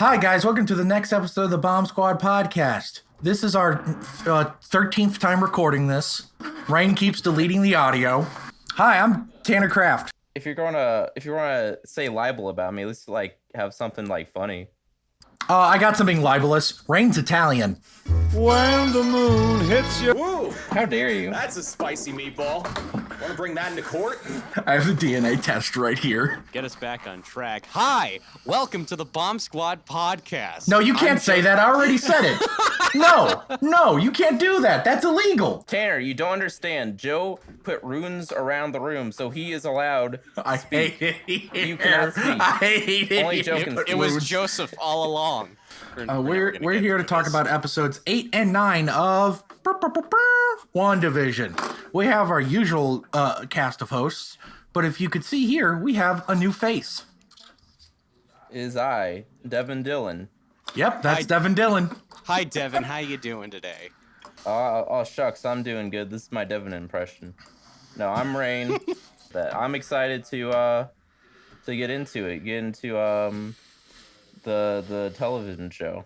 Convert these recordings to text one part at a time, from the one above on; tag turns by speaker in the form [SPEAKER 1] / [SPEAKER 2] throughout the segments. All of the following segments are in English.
[SPEAKER 1] Hi, guys. Welcome to the next episode of the Bomb Squad podcast. This is our 13th time recording this. Rein keeps deleting the audio. Hi, I'm Tanner Kraft.
[SPEAKER 2] If you're gonna say libel about me, let's have something funny.
[SPEAKER 1] I got something libelous. Rein's Italian.
[SPEAKER 3] When the moon hits you.
[SPEAKER 4] Woo!
[SPEAKER 2] How dare you?
[SPEAKER 4] That's a spicy meatball. Want to bring that into court?
[SPEAKER 1] I have the DNA test right here.
[SPEAKER 3] Get us back on track. Hi, welcome to the Bomb Squad podcast.
[SPEAKER 1] No, you can't say that. I already said it. No, you can't do that. That's illegal.
[SPEAKER 2] Tanner, you don't understand. Joe put runes around the room, so he is allowed to speak. You cannot speak.
[SPEAKER 1] I hate it.
[SPEAKER 2] Only Joe can speak.
[SPEAKER 3] It was Joseph all along.
[SPEAKER 1] We're here to talk about episodes 8 and 9 of WandaVision. We have our usual cast of hosts, but if you could see here, we have a new face.
[SPEAKER 2] Is I, Devin Dillon.
[SPEAKER 1] Yep, that's Devin Dillon.
[SPEAKER 3] Hi, Devin. How you doing today?
[SPEAKER 2] Oh, shucks, I'm doing good. This is my Devin impression. No, I'm Rein. I'm excited to get into it. Get into the television show.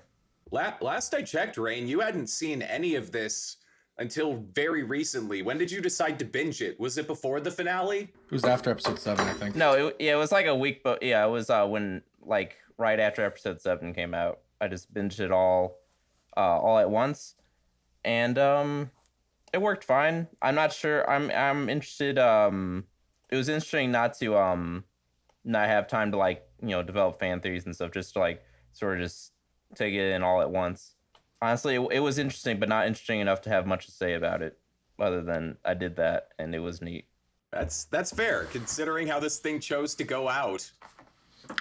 [SPEAKER 4] Last I checked, Rein, you hadn't seen any of this until very recently. When did you decide to binge it? Was it before the finale?
[SPEAKER 1] It was after episode 7, I think.
[SPEAKER 2] No, it was like a week, but yeah, it was when right after episode 7 came out. I just binged it all at once, and it worked fine. I'm not sure. I'm interested. It was interesting not to not have time to develop fan theories and stuff. Just to sort of just take it in all at once. Honestly, it was interesting, but not interesting enough to have much to say about it. Other than I did that, and it was neat.
[SPEAKER 4] That's fair, considering how this thing chose to go out.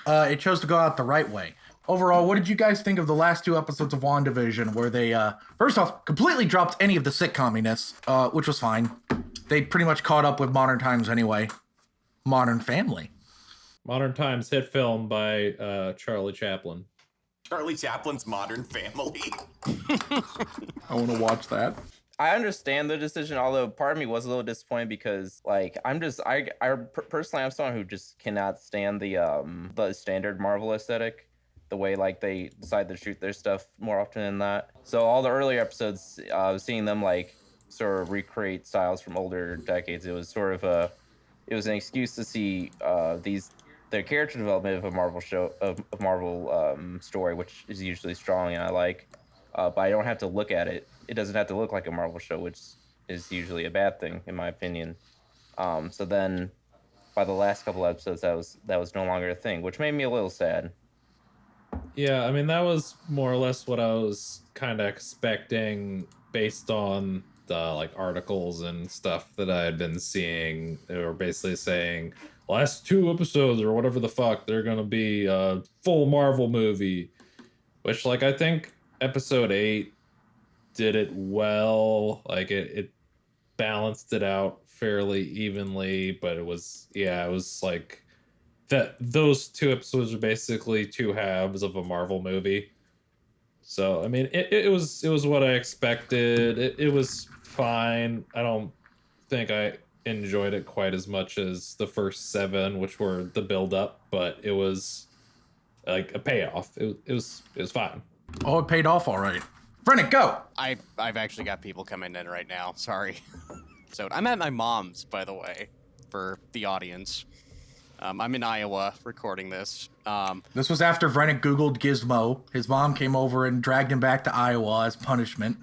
[SPEAKER 1] It chose to go out the right way. Overall, what did you guys think of the last 2 episodes of WandaVision, where they, first off, completely dropped any of the sitcominess, which was fine. They pretty much caught up with modern times anyway. Modern Family.
[SPEAKER 5] Modern Times hit film by Charlie Chaplin.
[SPEAKER 4] Charlie Chaplin's Modern Family.
[SPEAKER 1] I want to watch that.
[SPEAKER 2] I understand the decision, although part of me was a little disappointed because, personally, I'm someone who just cannot stand the standard Marvel aesthetic, the way they decide to shoot their stuff more often than that. So all the earlier episodes, seeing them sort of recreate styles from older decades, it was an excuse to see their character development of a Marvel story, which is usually strong and I like, but I don't have to look at it. It doesn't have to look like a Marvel show, which is usually a bad thing in my opinion. So then, by the last couple episodes, that was no longer a thing, which made me a little sad.
[SPEAKER 5] Yeah, I mean, that was more or less what I was kind of expecting based on the articles and stuff that I had been seeing. They were basically saying last 2 episodes or whatever the fuck, they're gonna be a full Marvel movie, which I think episode 8 did it well. It balanced it out fairly evenly, but it was that those 2 episodes are basically 2 halves of a Marvel movie. So I mean, it was what I expected. It was fine. I don't think I enjoyed it quite as much as the first 7, which were the build up, but it was a payoff. It was fine.
[SPEAKER 1] Oh, it paid off all right. Brennan, go!
[SPEAKER 3] I've actually got people coming in right now. Sorry. So I'm at my mom's, by the way, for the audience. I'm in Iowa recording this.
[SPEAKER 1] This was after Brennan Googled Gizmo. His mom came over and dragged him back to Iowa as punishment.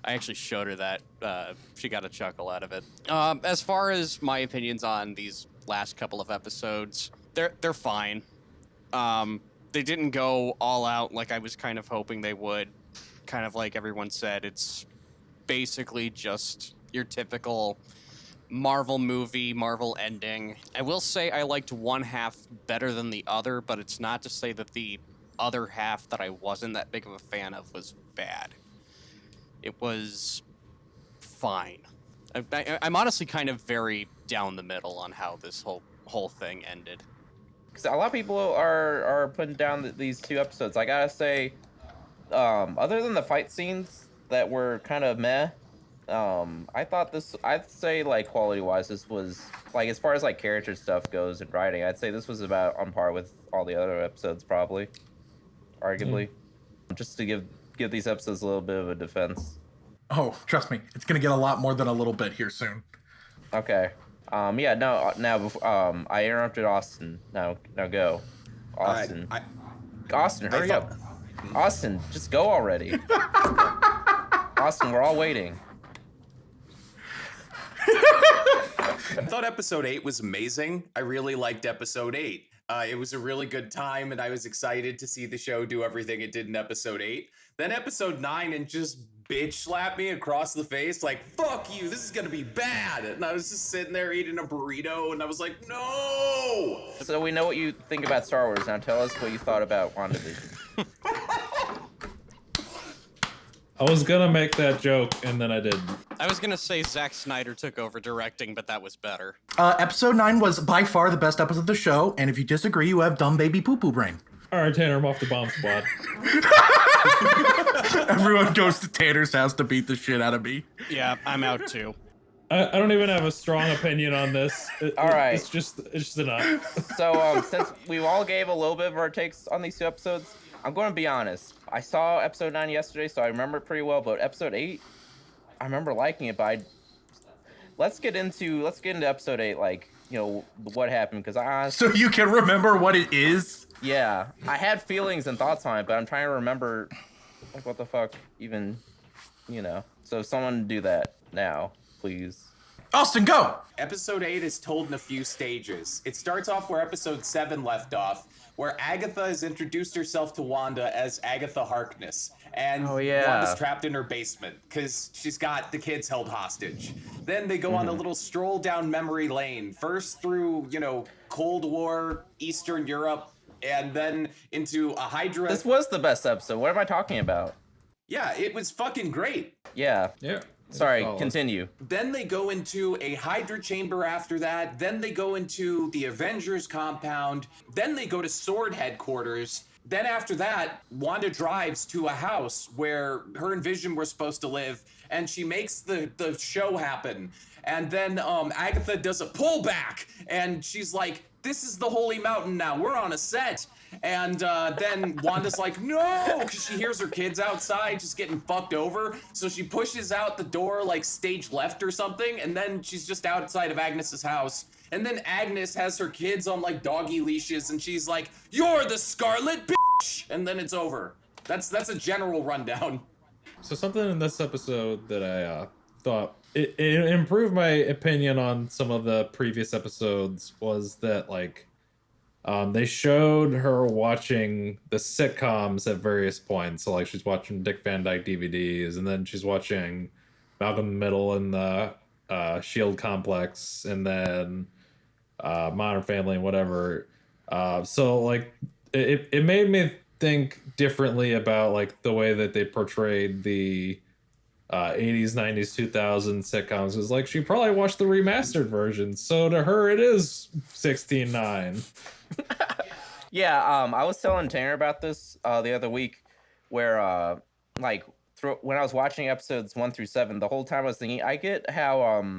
[SPEAKER 3] I actually showed her that. She got a chuckle out of it. As far as my opinions on these last couple of episodes, they're fine. They didn't go all out like I was kind of hoping they would. Kind of like everyone said, it's basically just your typical Marvel movie, Marvel ending. I will say I liked one half better than the other, but it's not to say that the other half that I wasn't that big of a fan of was bad. It was fine. I'm honestly kind of very down the middle on how this whole thing ended.
[SPEAKER 2] Because a lot of people are putting down these 2 episodes. I gotta say, other than the fight scenes that were kind of meh, I thought I'd say quality wise, this was as far as character stuff goes and writing, I'd say this was about on par with all the other episodes probably. arguably, just to give these episodes a little bit of a defense.
[SPEAKER 1] Oh, trust me, it's gonna get a lot more than a little bit here soon.
[SPEAKER 2] Okay. Yeah. No. Now, I interrupted Austin. Now go, Austin. Austin, hurry up. Austin, just go already. Austin, we're all waiting.
[SPEAKER 4] I thought episode 8 was amazing. I really liked episode 8. It was a really good time, and I was excited to see the show do everything it did in episode 8. Then episode 9 and just bitch slapped me across the face like, fuck you, this is gonna be bad. And I was just sitting there eating a burrito, and I was like, no!
[SPEAKER 2] So we know what you think about Star Wars. Now tell us what you thought about WandaVision.
[SPEAKER 5] I was gonna make that joke, and then I didn't.
[SPEAKER 3] I was gonna say Zack Snyder took over directing, but that was better.
[SPEAKER 1] Episode 9 was by far the best episode of the show, and if you disagree, you have dumb baby poo-poo brain.
[SPEAKER 5] All right, Tanner, I'm off the bomb squad.
[SPEAKER 1] Everyone goes to Tanner's house to beat the shit out of me.
[SPEAKER 3] Yeah, I'm out too.
[SPEAKER 5] I don't even have a strong opinion on this.
[SPEAKER 2] All right.
[SPEAKER 5] It's just enough.
[SPEAKER 2] So since we all gave a little bit of our takes on these two episodes, I'm going to be honest. I saw episode 9 yesterday, so I remember it pretty well. But episode 8, I remember liking it. But let's get into episode 8. Like, you know, what happened? Because
[SPEAKER 1] So you can remember what it is?
[SPEAKER 2] Yeah, I had feelings and thoughts on it, but I'm trying to remember, like, what the fuck, even, you know. So someone do that now, please.
[SPEAKER 1] Austin, go!
[SPEAKER 4] Episode 8 is told in a few stages. It starts off where episode 7 left off, where Agatha has introduced herself to Wanda as Agatha Harkness. And Wanda's trapped in her basement because she's got the kids held hostage. Then they go on a little stroll down memory lane, first through, you know, Cold War, Eastern Europe, and then into a Hydra.
[SPEAKER 2] This was the best episode. What am I talking about?
[SPEAKER 4] Yeah, it was fucking great.
[SPEAKER 2] Yeah.
[SPEAKER 5] Yeah.
[SPEAKER 2] Sorry, continue.
[SPEAKER 4] Then they go into a Hydra chamber after that. Then they go into the Avengers compound. Then they go to Sword headquarters. Then after that, Wanda drives to a house where her and Vision were supposed to live, and she makes the show happen. And then Agatha does a pullback, and she's like, this is the Holy Mountain now. We're on a set. And then Wanda's like, no, because she hears her kids outside just getting fucked over. So she pushes out the door like stage left or something. And then she's just outside of Agnes's house. And then Agnes has her kids on like doggy leashes. And she's like, you're the Scarlet bitch. And then it's over. That's a general rundown.
[SPEAKER 5] So something in this episode that I thought it improved my opinion on some of the previous episodes was that, like, they showed her watching the sitcoms at various points. So, like, she's watching Dick Van Dyke DVDs, and then she's watching Malcolm in the Middle and the Shield Complex, and then Modern Family and whatever. So, like, it made me think differently about, like, the way that they portrayed the 80s, 90s, 2000s sitcoms. Is like she probably watched the remastered version, so to her it is 16:9.
[SPEAKER 2] Yeah, I was telling Tanner about this the other week, where when I was watching episodes 1 through 7, the whole time I was thinking, I get how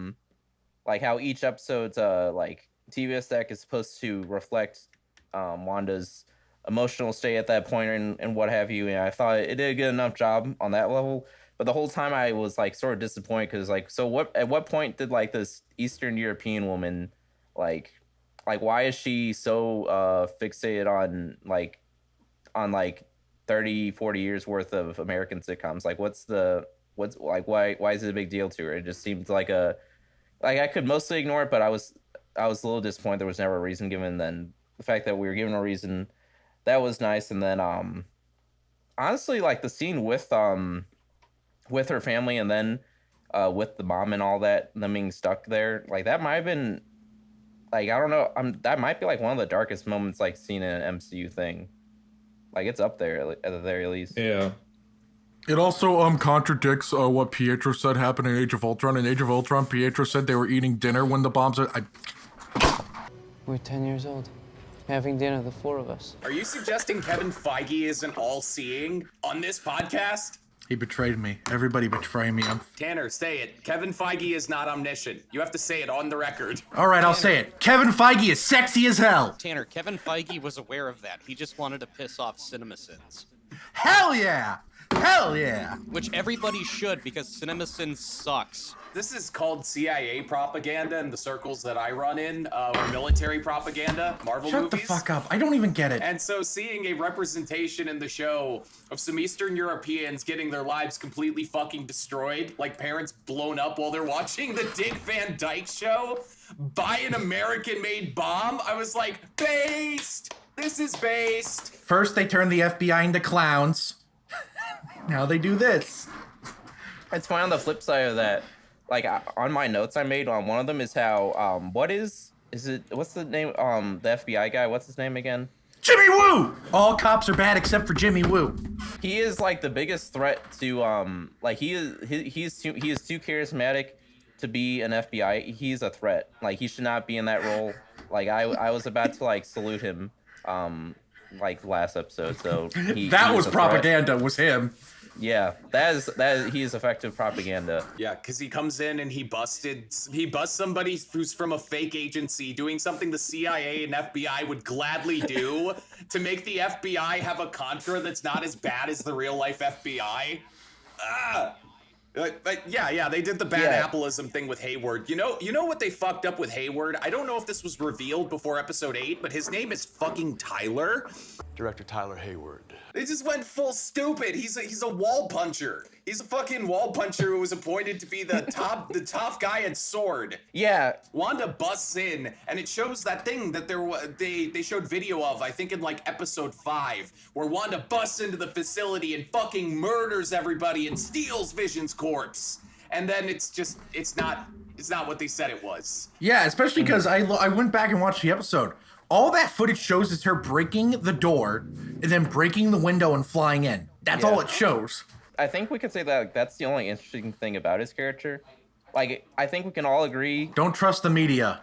[SPEAKER 2] how each episode's TV aesthetic is supposed to reflect Wanda's emotional state at that point and what have you. And I thought it did a good enough job on that level. But the whole time I was like sort of disappointed because at what point did like this Eastern European woman like why is she so fixated on 30, 40 years worth of American sitcoms? Like what's why is it a big deal to her? It just seemed like I could mostly ignore it, but I was a little disappointed there was never a reason given. Then the fact that we were given a reason, that was nice. And then honestly, like the scene with her family and then with the mom and all that, them being stuck there, like that might have been like, I don't know, that might be like one of the darkest moments like seen in an MCU thing. Like it's up there at the very least.
[SPEAKER 5] Yeah.
[SPEAKER 1] It also contradicts what Pietro said happened in Age of Ultron. In Age of Ultron, Pietro said they were eating dinner when the bombs are...
[SPEAKER 6] We're 10 years old. Having dinner, the 4 of us.
[SPEAKER 4] Are you suggesting Kevin Feige isn't all-seeing on this podcast?
[SPEAKER 1] He betrayed me. Everybody betrayed me.
[SPEAKER 4] Tanner, say it. Kevin Feige is not omniscient. You have to say it on the record.
[SPEAKER 1] All right, I'll say it. Kevin Feige is sexy as hell.
[SPEAKER 3] Tanner, Kevin Feige was aware of that. He just wanted to piss off CinemaSins.
[SPEAKER 1] Hell yeah! Hell yeah!
[SPEAKER 3] Which everybody should, because CinemaSin sucks.
[SPEAKER 4] This is called CIA propaganda in the circles that I run in, or military propaganda, Marvel
[SPEAKER 1] Shut
[SPEAKER 4] movies.
[SPEAKER 1] the fuck up. I don't even get it.
[SPEAKER 4] And so seeing a representation in the show of some Eastern Europeans getting their lives completely fucking destroyed, like parents blown up while they're watching the Dick Van Dyke Show by an American-made bomb, I was like, based! This is based!
[SPEAKER 1] First, they turned the FBI into clowns. Now they do this.
[SPEAKER 2] It's funny on the flip side of that. Like on my notes I made on one of them is how what's the name the FBI guy, what's his name again?
[SPEAKER 1] Jimmy Woo! All cops are bad except for Jimmy Woo.
[SPEAKER 2] He is like the biggest threat to like he is too charismatic to be an FBI. He's a threat. Like he should not be in that role. Like I was about to like salute him like last episode. So
[SPEAKER 1] that was propaganda, was him.
[SPEAKER 2] Yeah, that is he is effective propaganda.
[SPEAKER 4] Yeah, because he comes in and he busts somebody who's from a fake agency doing something the CIA and FBI would gladly do to make the FBI have a Contra that's not as bad as the real life FBI. But yeah, they did the bad appleism thing with Hayward. You know what they fucked up with Hayward? I don't know if this was revealed before episode 8, but his name is fucking Tyler.
[SPEAKER 7] Director Tyler Hayward.
[SPEAKER 4] They just went full stupid. He's a wall puncher. He's a fucking wall puncher who was appointed to be the top guy at Sword.
[SPEAKER 2] Yeah.
[SPEAKER 4] Wanda busts in, and it shows that thing that they showed video of, I think in like episode 5, where Wanda busts into the facility and fucking murders everybody and steals Vision's corpse. And then it's not what they said it was.
[SPEAKER 1] Yeah, especially because I went back and watched the episode. All that footage shows is her breaking the door and then breaking the window and flying in. That's all it shows.
[SPEAKER 2] I think we could say that that's the only interesting thing about his character. Like, I think we can all agree.
[SPEAKER 1] Don't trust the media.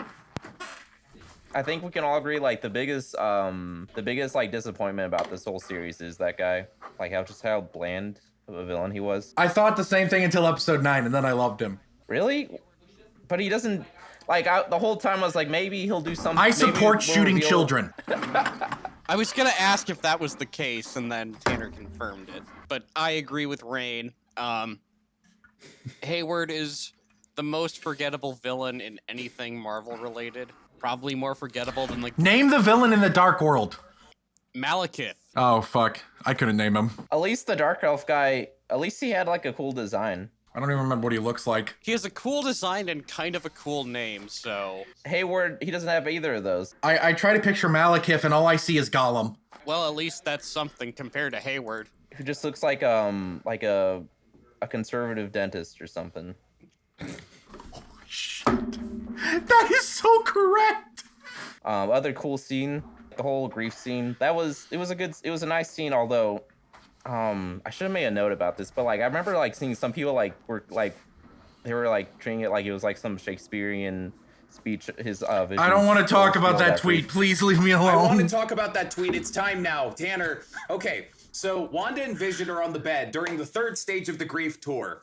[SPEAKER 2] I think we can all agree, like, the biggest like disappointment about this whole series is that guy. Like, how bland of a villain he was.
[SPEAKER 1] I thought the same thing until episode 9, and then I loved him.
[SPEAKER 2] Really? But he doesn't. Like, the whole time I was like, maybe he'll do something.
[SPEAKER 1] I support shooting children.
[SPEAKER 3] I was gonna ask if that was the case, and then Tanner confirmed it. But I agree with Rein. Hayward is the most forgettable villain in anything Marvel related. Probably more forgettable than like.
[SPEAKER 1] Name the villain in the Dark World.
[SPEAKER 3] Malekith.
[SPEAKER 1] Oh fuck! I couldn't name him.
[SPEAKER 2] At least the Dark Elf guy. At least he had like a cool design.
[SPEAKER 1] I don't even remember what he looks like.
[SPEAKER 3] He has a cool design and kind of a cool name, so...
[SPEAKER 2] Hayward, he doesn't have either of those.
[SPEAKER 1] I try to picture Malekith and all I see is Gollum.
[SPEAKER 3] Well, at least that's something compared to Hayward.
[SPEAKER 2] Who just looks like a conservative dentist or something.
[SPEAKER 1] Holy shit. That is so correct!
[SPEAKER 2] Other cool scene, the whole grief scene. It was a nice scene, although... I should have made a note about this, but like I remember like seeing some people like were like they were like treating it like it was like some Shakespearean speech. His Vision.
[SPEAKER 1] I don't want to talk about that tweet. Please leave me alone.
[SPEAKER 4] I want to talk about that tweet. It's time now, Tanner. Okay, so Wanda and Vision are on the bed during the 3rd stage of the grief tour,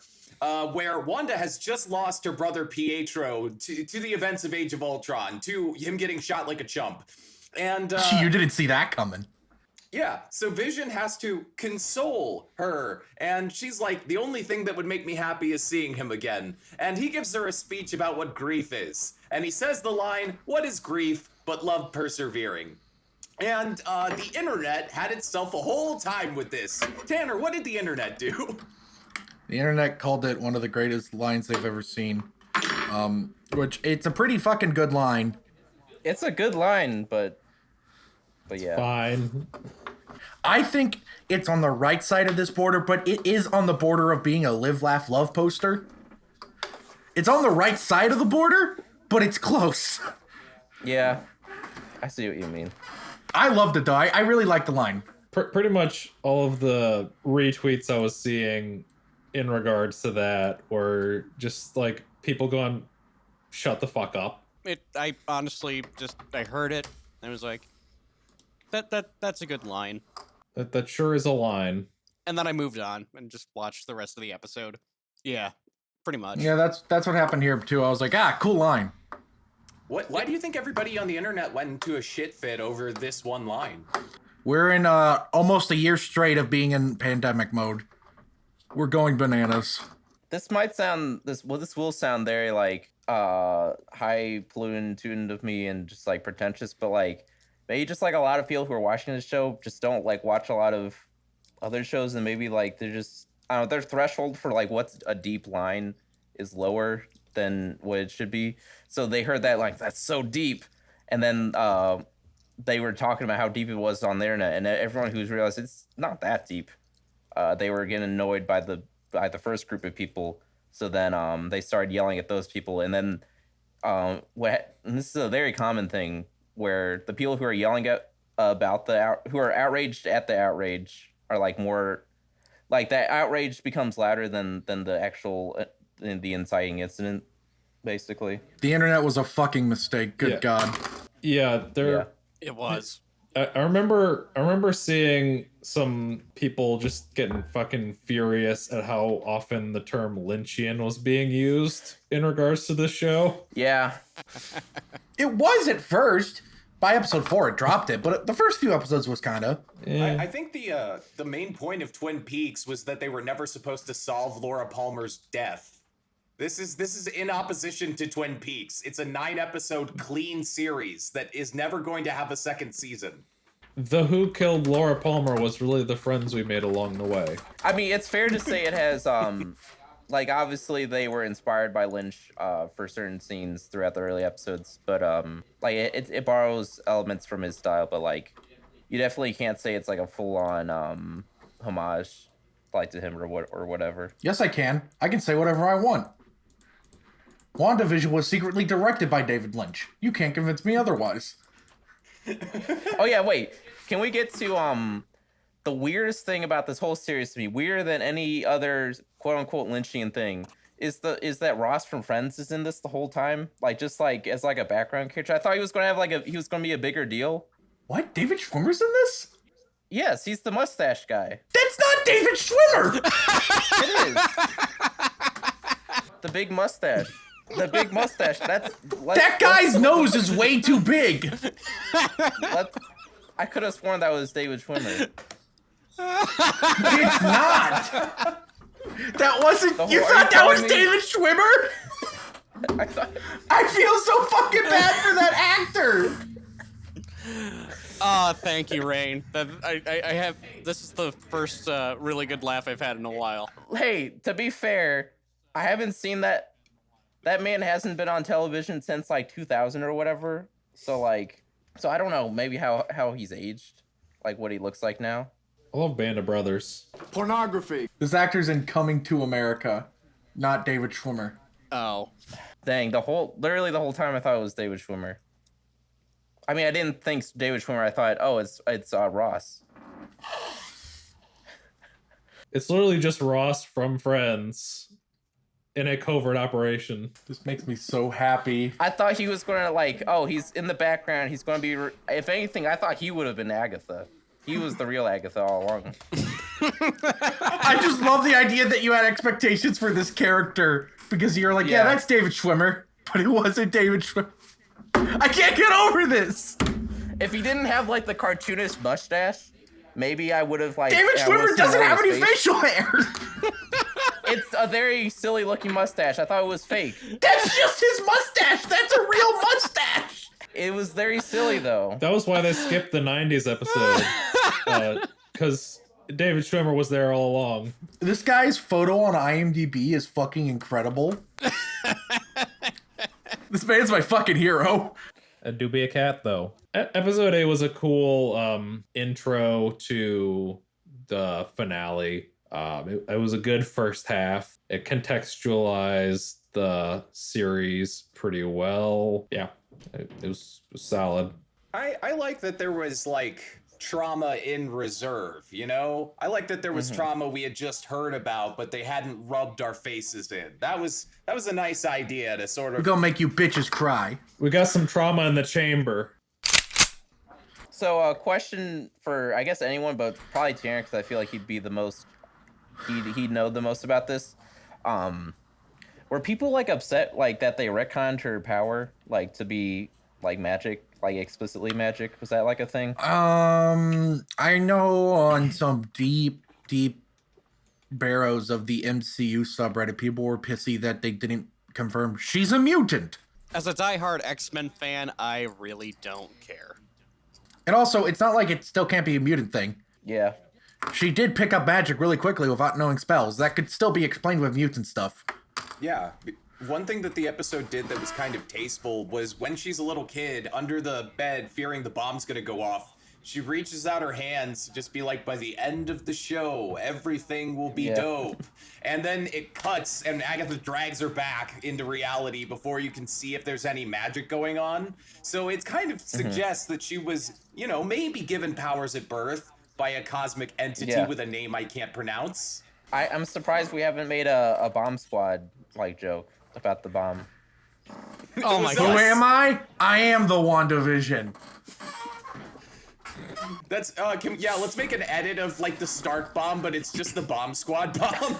[SPEAKER 4] where Wanda has just lost her brother Pietro to the events of Age of Ultron, to him getting shot like a chump, and
[SPEAKER 1] you didn't see that coming.
[SPEAKER 4] Yeah, so Vision has to console her, and she's like, the only thing that would make me happy is seeing him again. And he gives her a speech about what grief is. And he says the line, what is grief but love persevering? And the internet had itself a whole time with this. Tanner, what did the internet do?
[SPEAKER 1] The internet called it one of the greatest lines they've ever seen. Which, it's a pretty fucking good line.
[SPEAKER 2] It's a good line, but yeah.
[SPEAKER 5] Fine.
[SPEAKER 1] I think it's on the right side of this border, but it is on the border of being a live, laugh, love poster. It's on the right side of the border, but it's close.
[SPEAKER 2] Yeah, I see what you mean.
[SPEAKER 1] I loved it though. I really liked the line.
[SPEAKER 5] Pretty much all of the retweets I was seeing in regards to that were just like people going, shut the fuck up.
[SPEAKER 3] I honestly I heard it and I was like, that's a good line.
[SPEAKER 5] That sure is a line.
[SPEAKER 3] And then I moved on and just watched the rest of the episode. Yeah, pretty much.
[SPEAKER 1] Yeah, that's what happened here too. I was like, cool line.
[SPEAKER 4] Why do you think everybody on the internet went into a shit fit over this one line?
[SPEAKER 1] We're in almost a year straight of being in pandemic mode. We're going bananas.
[SPEAKER 2] This might sound this will sound very like highfalutin of me and just like pretentious, but like maybe just like a lot of people who are watching this show just don't like watch a lot of other shows, and maybe like they're just, I don't know, their threshold for like what's a deep line is lower than what it should be. So they heard that like that's so deep, and then they were talking about how deep it was on the internet, and everyone who's realized it's not that deep, they were getting annoyed by the first group of people. So then they started yelling at those people, and then and this is a very common thing where the people who are yelling at about who are outraged at the outrage are like more like that outrage becomes louder than the actual the inciting incident, basically.
[SPEAKER 1] The internet was a fucking mistake. Good God.
[SPEAKER 5] Yeah,
[SPEAKER 3] It was.
[SPEAKER 5] I remember seeing some people just getting fucking furious at how often the term Lynchian was being used in regards to this show.
[SPEAKER 2] Yeah.
[SPEAKER 1] It was at first. By episode 4, it dropped it, but the first few episodes was kind of.
[SPEAKER 4] I think the main point of Twin Peaks was that they were never supposed to solve Laura Palmer's death. This is in opposition to Twin Peaks. It's a 9-episode clean series that is never going to have a second season.
[SPEAKER 5] The Who Killed Laura Palmer was really the friends we made along the way.
[SPEAKER 2] I mean, it's fair to say it has like obviously they were inspired by Lynch for certain scenes throughout the early episodes, but like it borrows elements from his style, but like you definitely can't say it's like a full-on homage like to him or whatever.
[SPEAKER 1] Yes, I can. I can say whatever I want. WandaVision was secretly directed by David Lynch. You can't convince me otherwise.
[SPEAKER 2] Oh yeah, wait. Can we get to the weirdest thing about this whole series to me, weirder than any other quote-unquote Lynchian thing, is that Ross from Friends is in this the whole time, like just like as like a background character. I thought he was gonna have he was gonna be a bigger deal.
[SPEAKER 1] What? David Schwimmer's in this?
[SPEAKER 2] Yes, he's the mustache guy.
[SPEAKER 1] That's not David Schwimmer!
[SPEAKER 2] It is. The big mustache. The big mustache.
[SPEAKER 1] That guy's nose is way too big.
[SPEAKER 2] I could have sworn that was David Schwimmer.
[SPEAKER 1] It's not. That wasn't. You
[SPEAKER 2] Are
[SPEAKER 1] thought
[SPEAKER 2] you
[SPEAKER 1] that was
[SPEAKER 2] telling me?
[SPEAKER 1] David Schwimmer? I feel so fucking bad for that actor.
[SPEAKER 3] Thank you, Rein. I have. This is the first really good laugh I've had in a while.
[SPEAKER 2] Hey, to be fair, I haven't seen that. That man hasn't been on television since like 2000 or whatever. So I don't know. Maybe how he's aged, like what he looks like now.
[SPEAKER 5] I love Band of Brothers.
[SPEAKER 7] Pornography.
[SPEAKER 1] This actor's in Coming to America, not David Schwimmer.
[SPEAKER 3] Oh.
[SPEAKER 2] Dang, literally the whole time I thought it was David Schwimmer. I mean, I didn't think David Schwimmer. I thought, oh, it's Ross.
[SPEAKER 5] It's literally just Ross from Friends in a covert operation.
[SPEAKER 1] This makes me so happy.
[SPEAKER 2] I thought he was going to he's in the background. He's going to be, if anything, I thought he would have been Agatha. He was the real Agatha all along.
[SPEAKER 1] I just love the idea that you had expectations for this character because you're like, yeah, that's David Schwimmer, but it wasn't David Schwimmer. I can't get over this.
[SPEAKER 2] If he didn't have like the cartoonist mustache, maybe I would have
[SPEAKER 1] David Schwimmer doesn't have any facial hair.
[SPEAKER 2] It's a very silly looking mustache. I thought it was fake.
[SPEAKER 1] That's just his mustache. That's a real mustache.
[SPEAKER 2] It was very silly though.
[SPEAKER 5] That was why they skipped the 90s episode. Because David Schwimmer was there all along.
[SPEAKER 1] This guy's photo on IMDb is fucking incredible. This man's my fucking hero.
[SPEAKER 5] It do be a cat, though. Episode 8 was a cool intro to the finale. It was a good first half. It contextualized the series pretty well. Yeah, it was solid.
[SPEAKER 4] I like that there was like trauma in reserve, you know? I like that there was trauma we had just heard about, but they hadn't rubbed our faces in. That was a nice idea to sort
[SPEAKER 1] We're
[SPEAKER 4] of
[SPEAKER 1] gonna make you bitches cry.
[SPEAKER 5] We got some trauma in the chamber.
[SPEAKER 2] So a question for, I guess, anyone, but probably Taryn, because I feel like he'd be the most, he'd know the most about this. Were people like upset like that they retconned her power, like to be like magic, like explicitly magic? Was that like a thing?
[SPEAKER 1] I know on some deep barrows of the MCU subreddit, people were pissy that they didn't confirm she's a mutant.
[SPEAKER 3] As a diehard X-Men fan, I really don't care.
[SPEAKER 1] And also, it's not like it still can't be a mutant thing.
[SPEAKER 2] Yeah.
[SPEAKER 1] She did pick up magic really quickly without knowing spells. That could still be explained with mutant stuff.
[SPEAKER 4] Yeah. One thing that the episode did that was kind of tasteful was when she's a little kid under the bed fearing the bomb's gonna go off, she reaches out her hands to just be like, by the end of the show, everything will be dope. And then it cuts and Agatha drags her back into reality before you can see if there's any magic going on. So it kind of suggests that she was, you know, maybe given powers at birth by a cosmic entity with a name I can't pronounce.
[SPEAKER 2] I'm surprised we haven't made a bomb squad like joke about the bomb.
[SPEAKER 3] Oh my
[SPEAKER 1] Who
[SPEAKER 3] god.
[SPEAKER 1] am I? I am the WandaVision.
[SPEAKER 4] That's let's make an edit of like the Stark bomb, but it's just the bomb squad bomb.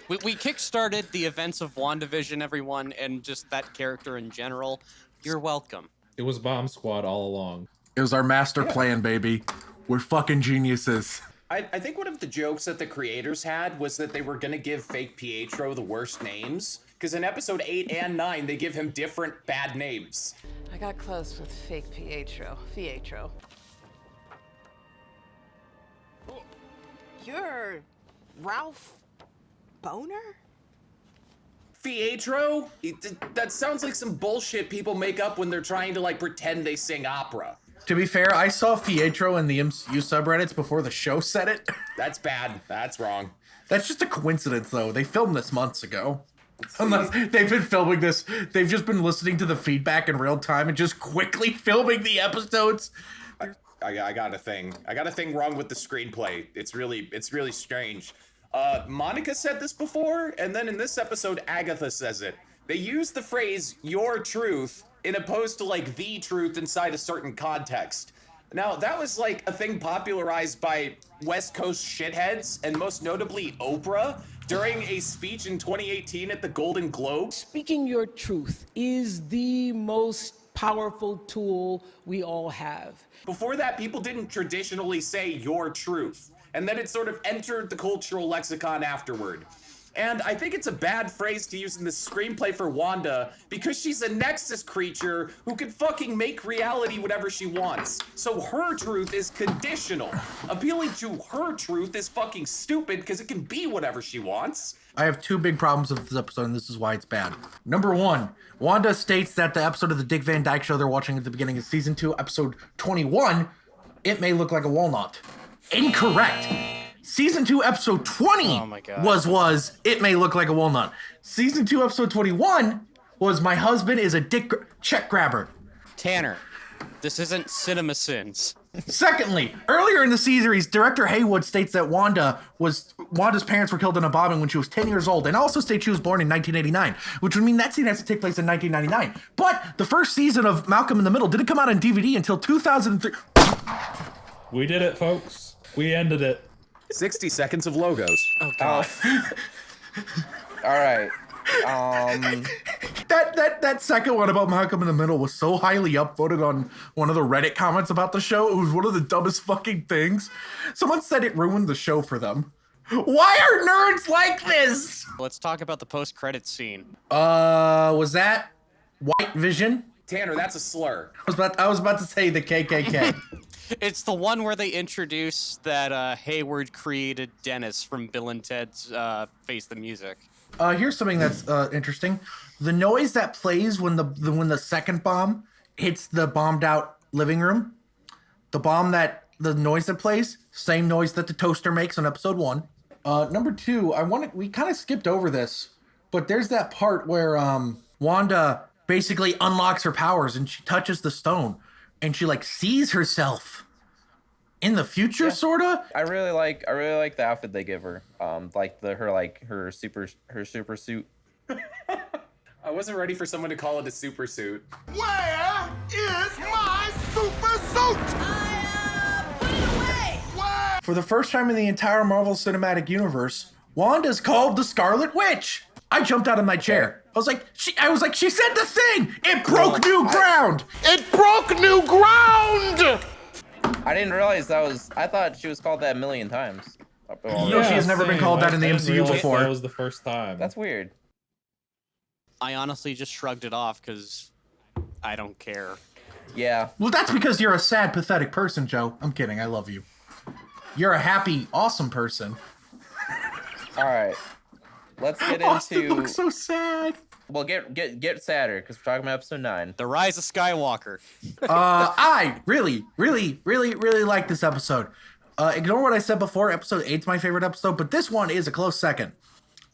[SPEAKER 3] We kickstarted the events of WandaVision, everyone, and just that character in general. You're welcome.
[SPEAKER 5] It was Bomb Squad all along.
[SPEAKER 1] It was our master plan, baby. We're fucking geniuses.
[SPEAKER 4] I think one of the jokes that the creators had was that they were gonna give fake Pietro the worst names, because in episode 8 and 9 they give him different bad names.
[SPEAKER 8] I got close with fake Pietro. You're Ralph Boner?
[SPEAKER 4] Pietro? That sounds like some bullshit people make up when they're trying to like pretend they sing opera.
[SPEAKER 1] To be fair, I saw Pietro in the MCU subreddits before the show said it.
[SPEAKER 4] That's bad. That's wrong.
[SPEAKER 1] That's just a coincidence, though. They filmed this months ago. Unless they've been filming this, they've just been listening to the feedback in real time and just quickly filming the episodes.
[SPEAKER 4] I got a thing. I got a thing wrong with the screenplay. It's really strange. Monica said this before, and then in this episode, Agatha says it. They use the phrase "your truth" in opposed to like the truth inside a certain context. Now, that was like a thing popularized by West Coast shitheads, and most notably Oprah, during a speech in 2018 at the Golden Globes.
[SPEAKER 9] Speaking your truth is the most powerful tool we all have.
[SPEAKER 4] Before that, people didn't traditionally say your truth, and then it sort of entered the cultural lexicon afterward. And I think it's a bad phrase to use in the screenplay for Wanda because she's a Nexus creature who can fucking make reality whatever she wants. So her truth is conditional. Appealing to her truth is fucking stupid because it can be whatever she wants.
[SPEAKER 1] I have two big problems with this episode, and this is why it's bad. Number one, Wanda states that the episode of the Dick Van Dyke Show they're watching at the beginning of season 2, episode 21, it may look like a walnut. Incorrect. Season 2, episode 20 was it may look like a walnut. Season 2, episode 21 was my husband is a dick check grabber.
[SPEAKER 3] Tanner, this isn't Cinema Sins.
[SPEAKER 1] Secondly, earlier in the series, director Hayward states that Wanda's parents were killed in a bombing when she was 10 years old, and also states she was born in 1989, which would mean that scene has to take place in 1999. But the first season of Malcolm in the Middle didn't come out on DVD until 2003.
[SPEAKER 5] We did it, folks. We ended it.
[SPEAKER 4] 60 seconds of logos.
[SPEAKER 3] Oh god.
[SPEAKER 2] All right.
[SPEAKER 1] That second one about Malcolm in the Middle was so highly upvoted on one of the Reddit comments about the show. It was one of the dumbest fucking things. Someone said it ruined the show for them. Why are nerds like this?
[SPEAKER 3] Let's talk about the post-credits scene.
[SPEAKER 1] Was that White Vision?
[SPEAKER 4] Tanner, that's a slur.
[SPEAKER 1] I was about to say the KKK.
[SPEAKER 3] It's the one where they introduce that Hayward created Dennis from Bill and Ted's Face the Music.
[SPEAKER 1] Here's something that's interesting. The noise that plays when the second bomb hits the bombed out living room, the noise that plays, same noise that the toaster makes on episode 1. Number 2, we kind of skipped over this, but there's that part where Wanda basically unlocks her powers and she touches the stone and she like sees herself in the future, sorta.
[SPEAKER 2] I really like the outfit they give her. Her super suit.
[SPEAKER 4] I wasn't ready for someone to call it a super suit.
[SPEAKER 10] Where is my super suit?
[SPEAKER 8] Put it away!
[SPEAKER 1] For the first time in the entire Marvel Cinematic Universe, Wanda's called the Scarlet Witch. I jumped out of my chair. I was like, she said the thing. It broke new ground.
[SPEAKER 10] It broke new ground!
[SPEAKER 2] I didn't realize that was. I thought she was called that a million times.
[SPEAKER 1] No, she has never been called that in the MCU before.
[SPEAKER 5] That was the first time.
[SPEAKER 2] That's weird.
[SPEAKER 3] I honestly just shrugged it off because I don't care.
[SPEAKER 2] Yeah.
[SPEAKER 1] Well, that's because you're a sad, pathetic person, Joe. I'm kidding. I love you. You're a happy, awesome person.
[SPEAKER 2] All right. Let's get
[SPEAKER 1] Austin
[SPEAKER 2] into.
[SPEAKER 1] looks so sad.
[SPEAKER 2] Well, get sadder because we're talking about episode 9.
[SPEAKER 3] The Rise of Skywalker.
[SPEAKER 1] I really like this episode. Ignore what I said before. Episode 8's my favorite episode, but this one is a close second.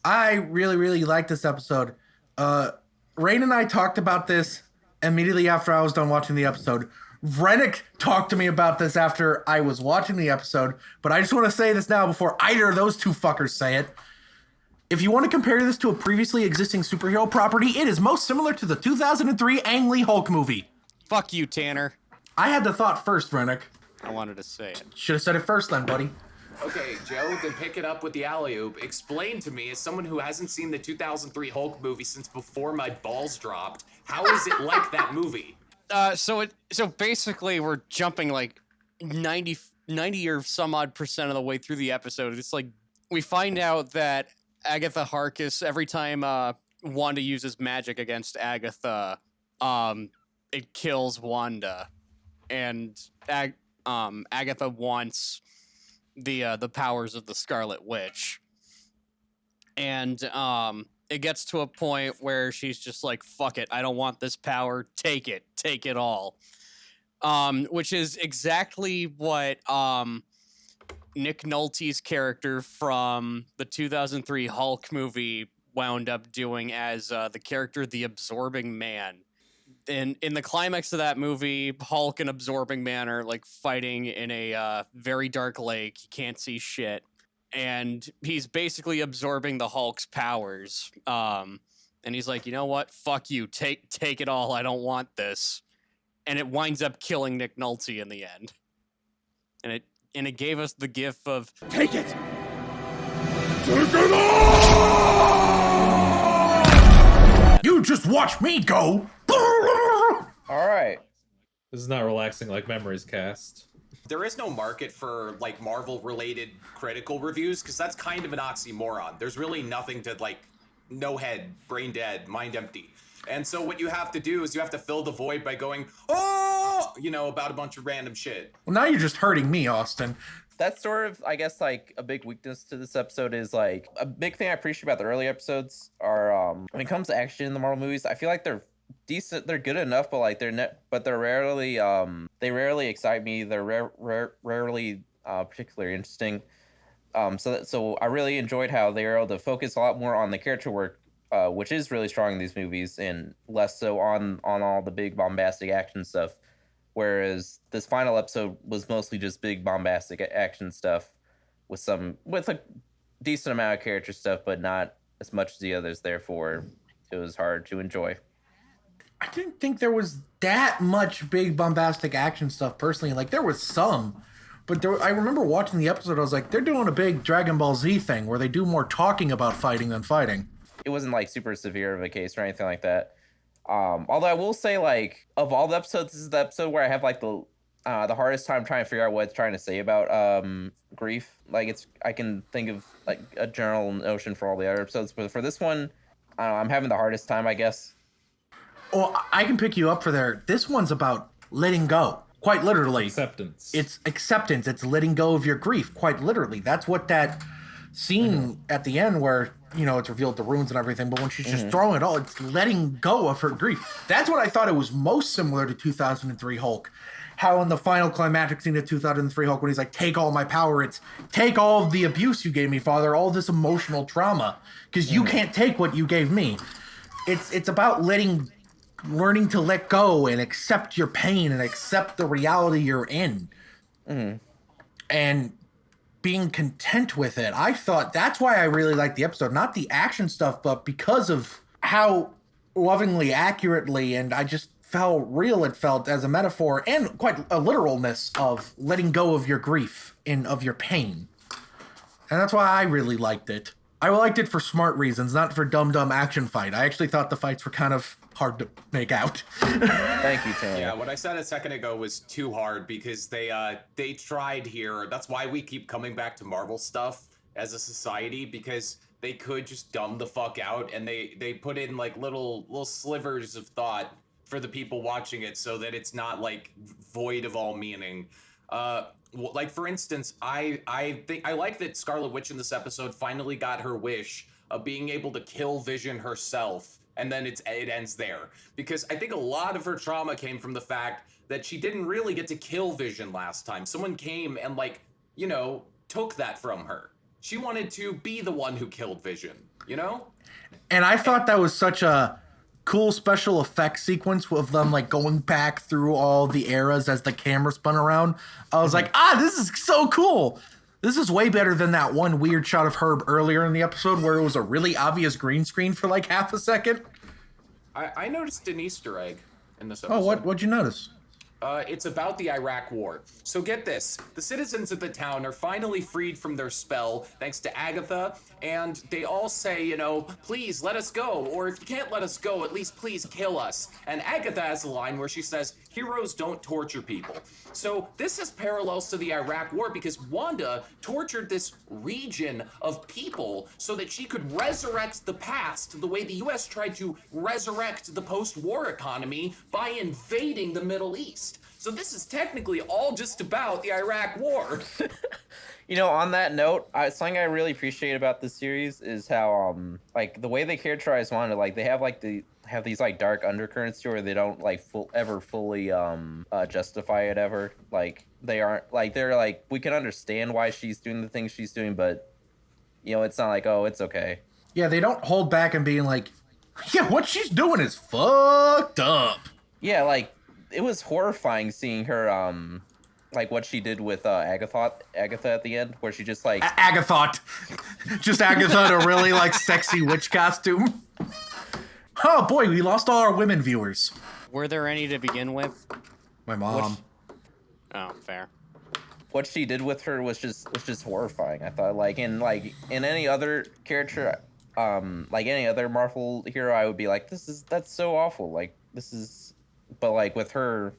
[SPEAKER 1] I really like this episode. Rein and I talked about this immediately after I was done watching the episode. Rennick talked to me about this after I was watching the episode, but I just want to say this now before either of those two fuckers say it. If you want to compare this to a previously existing superhero property, it is most similar to the 2003 Ang Lee Hulk movie.
[SPEAKER 3] Fuck you, Tanner.
[SPEAKER 1] I had the thought first, Rennick.
[SPEAKER 3] I wanted to say it.
[SPEAKER 1] Should have said it first then, buddy.
[SPEAKER 4] Okay, Joe, then pick it up with the alley-oop. Explain to me, as someone who hasn't seen the 2003 Hulk movie since before my balls dropped, how is it like that movie?
[SPEAKER 3] So basically we're jumping like 90 or some odd percent of the way through the episode. It's like we find out that Agatha Harkness, every time Wanda uses magic against Agatha, it kills Wanda, and Agatha wants the powers of the Scarlet Witch, and it gets to a point where she's just like, fuck it, I don't want this power, take it all, which is exactly what Nick Nolte's character from the 2003 Hulk movie wound up doing as the character the Absorbing Man. In the climax of that movie, Hulk and Absorbing Man are like fighting in a very dark lake. You can't see shit. And he's basically absorbing the Hulk's powers. And he's like, you know what? Fuck you. Take it all. I don't want this. And it winds up killing Nick Nolte in the end. And it gave us the gif of
[SPEAKER 10] Take it! Take it all!
[SPEAKER 1] You just watch me go!
[SPEAKER 2] All right.
[SPEAKER 5] This is not relaxing like Memories Cast.
[SPEAKER 4] There is no market for like Marvel-related critical reviews because that's kind of an oxymoron. There's really nothing to like, no head, brain dead, mind empty. And so what you have to do is you have to fill the void by going, oh, about a bunch of random shit.
[SPEAKER 1] Well, now you're just hurting me, Austin.
[SPEAKER 2] That's sort of, I guess, like a big weakness to this episode is like a big thing I appreciate about the early episodes are when it comes to action in the Marvel movies, I feel like they're decent, they're good enough, but like they're rarely they rarely excite me. They're rarely particularly interesting. So I really enjoyed how they were able to focus a lot more on the character work, which is really strong in these movies, and less so on all the big bombastic action stuff. Whereas this final episode was mostly just big bombastic action stuff with a decent amount of character stuff, but not as much as the others. Therefore, it was hard to enjoy.
[SPEAKER 1] I didn't think there was that much big bombastic action stuff personally. Like there was some, but I remember watching the episode. I was like, they're doing a big Dragon Ball Z thing where they do more talking about fighting than fighting.
[SPEAKER 2] It wasn't like super severe of a case or anything like that. Although I will say, like, of all the episodes, this is the episode where I have like the hardest time trying to figure out what it's trying to say about grief. Like I can think of like a general notion for all the other episodes, but for this one, I don't know, I'm having the hardest time, I guess.
[SPEAKER 1] Well, I can pick you up for there. This one's about letting go, quite literally.
[SPEAKER 5] Acceptance.
[SPEAKER 1] It's acceptance. It's letting go of your grief, quite literally. That's what that scene at the end where, it's revealed the runes and everything, but when she's just throwing it all, it's letting go of her grief. That's what I thought it was most similar to 2003 Hulk. How in the final climactic scene of 2003 Hulk, when he's like, take all my power, it's take all of the abuse you gave me, Father, all this emotional trauma, because you can't take what you gave me. It's about learning to let go and accept your pain and accept the reality you're in. And being content with it. I thought that's why I really liked the episode, not the action stuff, but because of how lovingly, accurately, and I just felt real it felt as a metaphor and quite a literalness of letting go of your grief and of your pain. And that's why I really liked it. I liked it for smart reasons, not for dumb action fight. I actually thought the fights were kind of hard to make out.
[SPEAKER 2] Thank you, Taylor.
[SPEAKER 4] Yeah, what I said a second ago was too hard because they tried here. That's why we keep coming back to Marvel stuff as a society, because they could just dumb the fuck out, and they put in like little slivers of thought for the people watching it so that it's not like void of all meaning. Like for instance, I think I like that Scarlet Witch in this episode finally got her wish of being able to kill Vision herself, and then it ends there, because I think a lot of her trauma came from the fact that she didn't really get to kill Vision last time. Someone came and like, you know, took that from her. She wanted to be the one who killed Vision, you know?
[SPEAKER 1] And I thought that was such a cool special effects sequence with them like going back through all the eras as the camera spun around. I was like, this is so cool. This is way better than that one weird shot of Herb earlier in the episode where it was a really obvious green screen for like half a second.
[SPEAKER 4] I noticed an Easter egg in this episode.
[SPEAKER 1] Oh, what'd you notice?
[SPEAKER 4] It's about the Iraq War. So get this, the citizens of the town are finally freed from their spell thanks to Agatha, and they all say, you know, please let us go, or if you can't let us go, at least please kill us. And Agatha has a line where she says, heroes don't torture people. So this has parallels to the Iraq War because Wanda tortured this region of people so that she could resurrect the past the way the US tried to resurrect the post-war economy by invading the Middle East. So this is technically all just about the Iraq War.
[SPEAKER 2] You know, on that note, something I really appreciate about this series is how, like, the way they characterize Wanda, like, they have, like, these, like, dark undercurrents to where they don't, like, ever fully, justify it ever. Like, they aren't, like, they're, like, we can understand why she's doing the things she's doing, but, you know, it's not like, oh, it's okay.
[SPEAKER 1] Yeah, they don't hold back and being like, yeah, what she's doing is fucked up.
[SPEAKER 2] Yeah, like, it was horrifying seeing her, like what she did with Agatha at the end, where she just like
[SPEAKER 1] Agatha, just Agatha in a really like sexy witch costume. Oh boy, we lost all our women viewers.
[SPEAKER 3] Were there any to begin with?
[SPEAKER 1] My mom.
[SPEAKER 3] Oh, fair.
[SPEAKER 2] What she did with her was just horrifying. I thought, like in any other character, like any other Marvel hero, I would be like, that's so awful. Like this is, but like with her,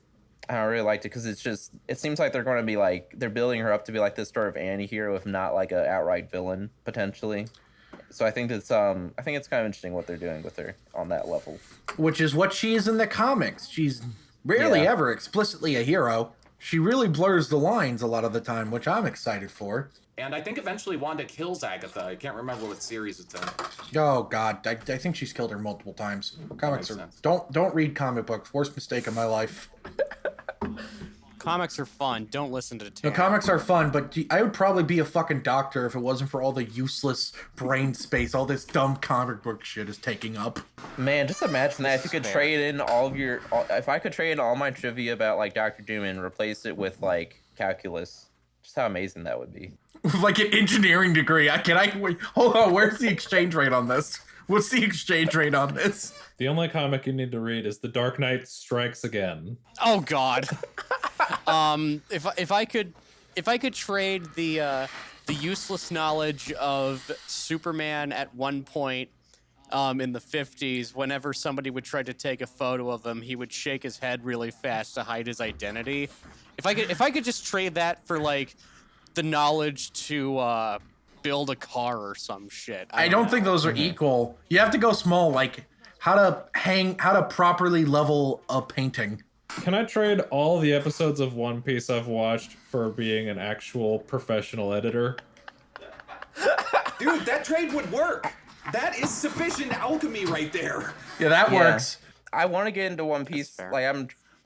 [SPEAKER 2] I really liked it because it seems like they're going to be like, they're building her up to be like this sort of anti-hero, if not like an outright villain, potentially. So I think it's kind of interesting what they're doing with her on that level.
[SPEAKER 1] Which is what she is in the comics. She's rarely ever explicitly a hero. She really blurs the lines a lot of the time, which I'm excited for.
[SPEAKER 4] And I think eventually Wanda kills Agatha. I can't remember what series it's in.
[SPEAKER 1] Oh God, I think she's killed her multiple times. Comics are don't read comic books. Worst mistake of my life.
[SPEAKER 3] Comics are fun. Don't listen to Tanner.
[SPEAKER 1] The comics are fun, but I would probably be a fucking doctor if it wasn't for all the useless brain space all this dumb comic book shit is taking up.
[SPEAKER 2] Man, just imagine that if you could trade in if I could trade in all my trivia about like Dr. Doom and replace it with like calculus, just how amazing that would be.
[SPEAKER 1] Like an engineering degree. Wait, hold on, where's the exchange rate on this? What's the exchange rate on this?
[SPEAKER 5] The only comic you need to read is The Dark Knight Strikes Again.
[SPEAKER 3] Oh God. If I could trade the useless knowledge of Superman at one point in the 50s, whenever somebody would try to take a photo of him, he would shake his head really fast to hide his identity. If I could just trade that for like the knowledge to build a car or some shit.
[SPEAKER 1] I don't think those are equal. You have to go small, like how to properly level a painting.
[SPEAKER 5] Can I trade all the episodes of One Piece I've watched for being an actual professional editor?
[SPEAKER 4] Dude, that trade would work. That is sufficient alchemy right there.
[SPEAKER 1] Yeah, that works.
[SPEAKER 2] I want to get into One Piece.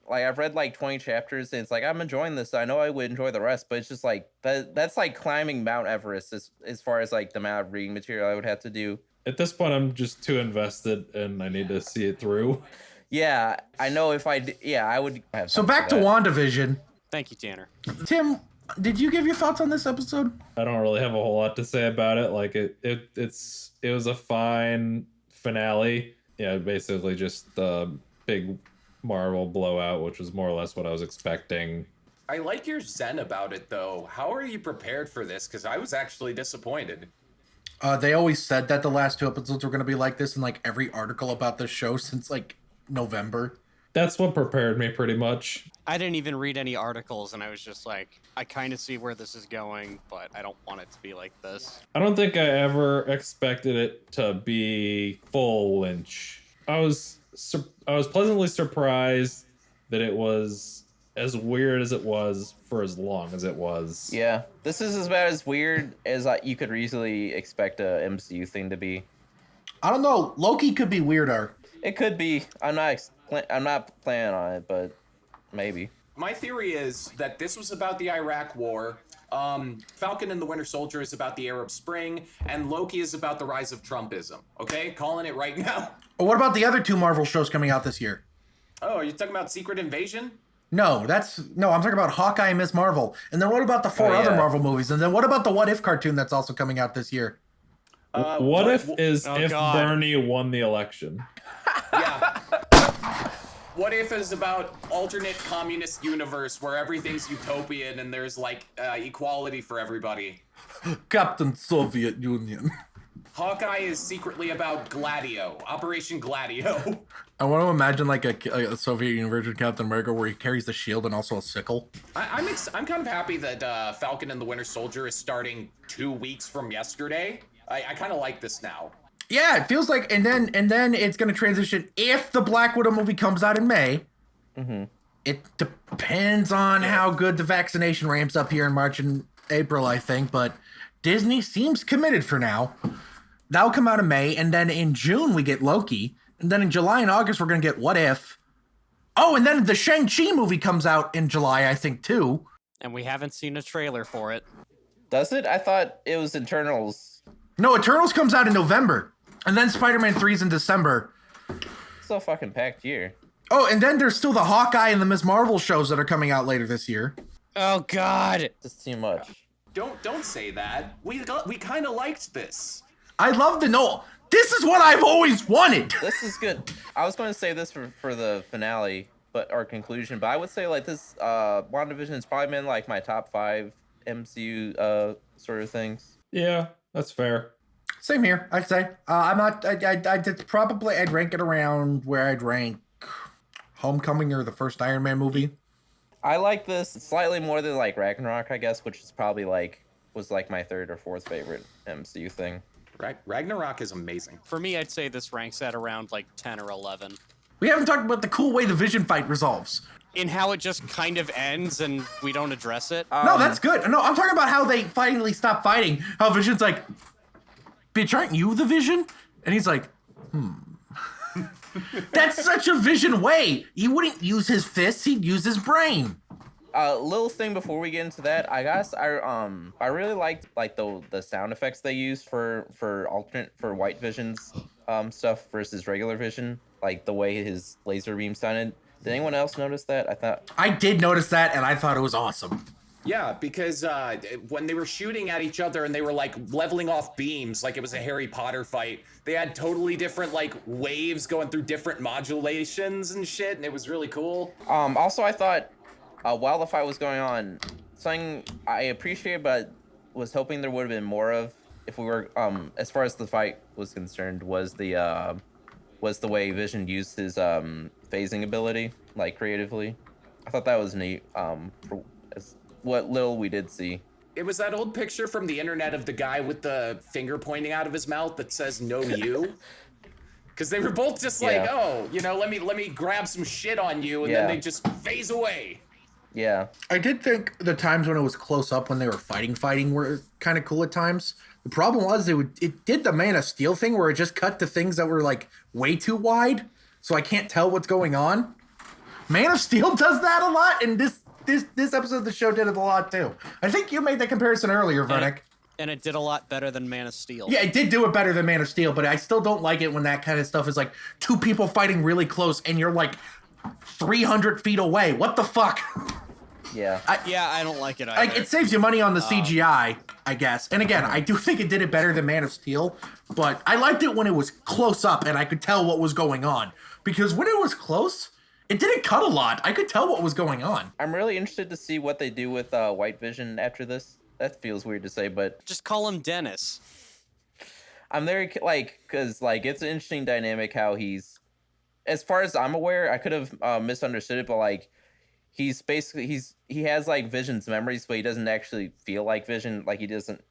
[SPEAKER 2] I've read like 20 chapters and it's like I'm enjoying this. I know I would enjoy the rest, but it's just like that's like climbing Mount Everest as far as like the amount of reading material I would have to do.
[SPEAKER 5] At this point, I'm just too invested and I need to see it through.
[SPEAKER 2] Yeah, I know if I would have.
[SPEAKER 1] So back to WandaVision.
[SPEAKER 3] Thank you, Tanner.
[SPEAKER 1] Tim, did you give your thoughts on this episode?
[SPEAKER 5] I don't really have a whole lot to say about it. Like it was a fine finale. Yeah, basically just the big Marvel blowout, which was more or less what I was expecting.
[SPEAKER 4] I like your zen about it, though. How are you prepared for this? Because I was actually disappointed.
[SPEAKER 1] They always said that the last 2 episodes were going to be like this in like every article about this show since like November.
[SPEAKER 5] That's what prepared me pretty much.
[SPEAKER 3] I didn't even read any articles, and I was just like, I kind of see where this is going, but I don't want it to be like this.
[SPEAKER 5] I don't think I ever expected it to be full Lynch. I was pleasantly surprised that it was as weird as it was for as long as it was.
[SPEAKER 2] Yeah, this is about as weird as you could easily expect a MCU thing to be.
[SPEAKER 1] I don't know. Loki could be weirder.
[SPEAKER 2] It could be. I'm not planning on it, but maybe.
[SPEAKER 4] My theory is that this was about the Iraq War. Falcon and the Winter Soldier is about the Arab Spring, and Loki is about the rise of Trumpism. Okay, calling it right now.
[SPEAKER 1] What about the other 2 Marvel shows coming out this year?
[SPEAKER 4] Oh, are you talking about Secret Invasion?
[SPEAKER 1] No, I'm talking about Hawkeye and Miss Marvel. And then what about the 4 other Marvel movies? And then what about the What If cartoon that's also coming out this year?
[SPEAKER 5] What if Bernie won the election?
[SPEAKER 4] Yeah. What If is about alternate communist universe where everything's utopian and there's like equality for everybody.
[SPEAKER 1] Captain Soviet Union.
[SPEAKER 4] Hawkeye is secretly about Gladio, Operation Gladio.
[SPEAKER 1] I want to imagine like a Soviet Union version of Captain America where he carries the shield and also a sickle.
[SPEAKER 4] I'm kind of happy that Falcon and the Winter Soldier is starting 2 weeks from yesterday. I kind of like this now.
[SPEAKER 1] Yeah, it feels like, and then it's going to transition if the Black Widow movie comes out in May.
[SPEAKER 2] Mm-hmm.
[SPEAKER 1] It depends on how good the vaccination ramps up here in March and April, I think, but Disney seems committed for now. That'll come out in May, and then in June we get Loki, and then in July and August we're going to get What If. Oh, and then the Shang-Chi movie comes out in July, I think, too.
[SPEAKER 3] And we haven't seen a trailer for it.
[SPEAKER 2] Does it? I thought it was Eternals.
[SPEAKER 1] No, Eternals comes out in November, and then Spider-Man 3's in December.
[SPEAKER 2] It's a fucking packed year.
[SPEAKER 1] Oh, and then there's still the Hawkeye and the Miss Marvel shows that are coming out later this year.
[SPEAKER 3] Oh, God.
[SPEAKER 2] It's too much.
[SPEAKER 4] Don't say that. We kind of liked this.
[SPEAKER 1] I love the no. This is what I've always wanted.
[SPEAKER 2] This is good. I was going to say this for the finale, or conclusion, but I would say like this WandaVision has probably been like my top 5 MCU sort of things.
[SPEAKER 5] Yeah, that's fair.
[SPEAKER 1] Same here, I'd say. I'm not. I'd rank it around where I'd rank Homecoming or the first Iron Man movie.
[SPEAKER 2] I like this slightly more than like Ragnarok, I guess, which is probably was my 3rd or 4th favorite MCU thing.
[SPEAKER 4] Ragnarok is amazing.
[SPEAKER 3] For me, I'd say this ranks at around like 10 or 11.
[SPEAKER 1] We haven't talked about the cool way the Vision fight resolves.
[SPEAKER 3] In how it just kind of ends and we don't address it.
[SPEAKER 1] No, that's good. No, I'm talking about how they finally stop fighting. How Vision's like, bitch, aren't you the Vision? And he's like, That's such a Vision way. He wouldn't use his fists, he'd use his brain.
[SPEAKER 2] Little thing before we get into that, I guess I really liked the sound effects they used for White Vision's stuff versus regular Vision, like the way his laser beam sounded. Did anyone else notice that?
[SPEAKER 1] I did notice that, and I thought it was awesome.
[SPEAKER 4] Yeah, because when they were shooting at each other and they were like leveling off beams like it was a Harry Potter fight, they had totally different like waves going through different modulations and shit, and it was really cool.
[SPEAKER 2] Also, I thought while the fight was going on, something I appreciated but was hoping there would have been more of, if we were as far as the fight was concerned, was the way Vision used his phasing ability, like creatively. I thought that was neat. What little we did see.
[SPEAKER 4] It was that old picture from the internet of the guy with the finger pointing out of his mouth that says "No you," because they were both just like, "Oh, let me grab some shit on you," and then they just phase away.
[SPEAKER 2] Yeah.
[SPEAKER 1] I did think the times when it was close up when they were fighting were kind of cool at times. The problem was it did the Man of Steel thing where it just cut to things that were like way too wide, so I can't tell what's going on. Man of Steel does that a lot, and this episode of the show did it a lot too. I think you made that comparison earlier, Vernick.
[SPEAKER 3] And it did a lot better than Man of Steel.
[SPEAKER 1] Yeah, it did do it better than Man of Steel, but I still don't like it when that kind of stuff is like 2 people fighting really close and you're like 300 feet away. What the fuck?
[SPEAKER 2] Yeah.
[SPEAKER 3] I don't like it either.
[SPEAKER 1] It saves you money on the CGI, I guess. And again, I do think it did it better than Man of Steel, but I liked it when it was close up and I could tell what was going on. Because when it was close, it didn't cut a lot. I could tell what was going on.
[SPEAKER 2] I'm really interested to see what they do with White Vision after this. That feels weird to say, but...
[SPEAKER 3] Just call him Dennis.
[SPEAKER 2] I'm very like, because like it's an interesting dynamic how he's, as far as I'm aware, I could have misunderstood it, but like he's basically he has like Vision's memories, but he doesn't actually feel like Vision, like he doesn't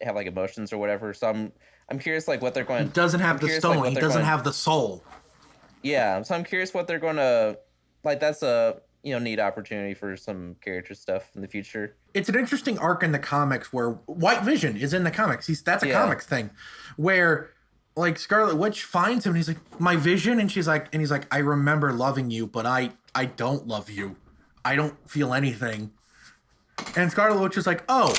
[SPEAKER 2] have like emotions or whatever. So I'm curious like what they're going.
[SPEAKER 1] He doesn't have
[SPEAKER 2] I'm
[SPEAKER 1] the
[SPEAKER 2] curious,
[SPEAKER 1] stone.
[SPEAKER 2] like, what
[SPEAKER 1] He
[SPEAKER 2] they're
[SPEAKER 1] doesn't
[SPEAKER 2] going-
[SPEAKER 1] have the soul.
[SPEAKER 2] Yeah, so I'm curious what they're going to like. That's a neat opportunity for some character stuff in the future.
[SPEAKER 1] It's an interesting arc in the comics where White Vision is in the comics. That's a comics thing, where like Scarlet Witch finds him and he's like, my Vision, and he's like, I remember loving you, but I don't love you. I don't feel anything. And Scarlet Witch is like, oh.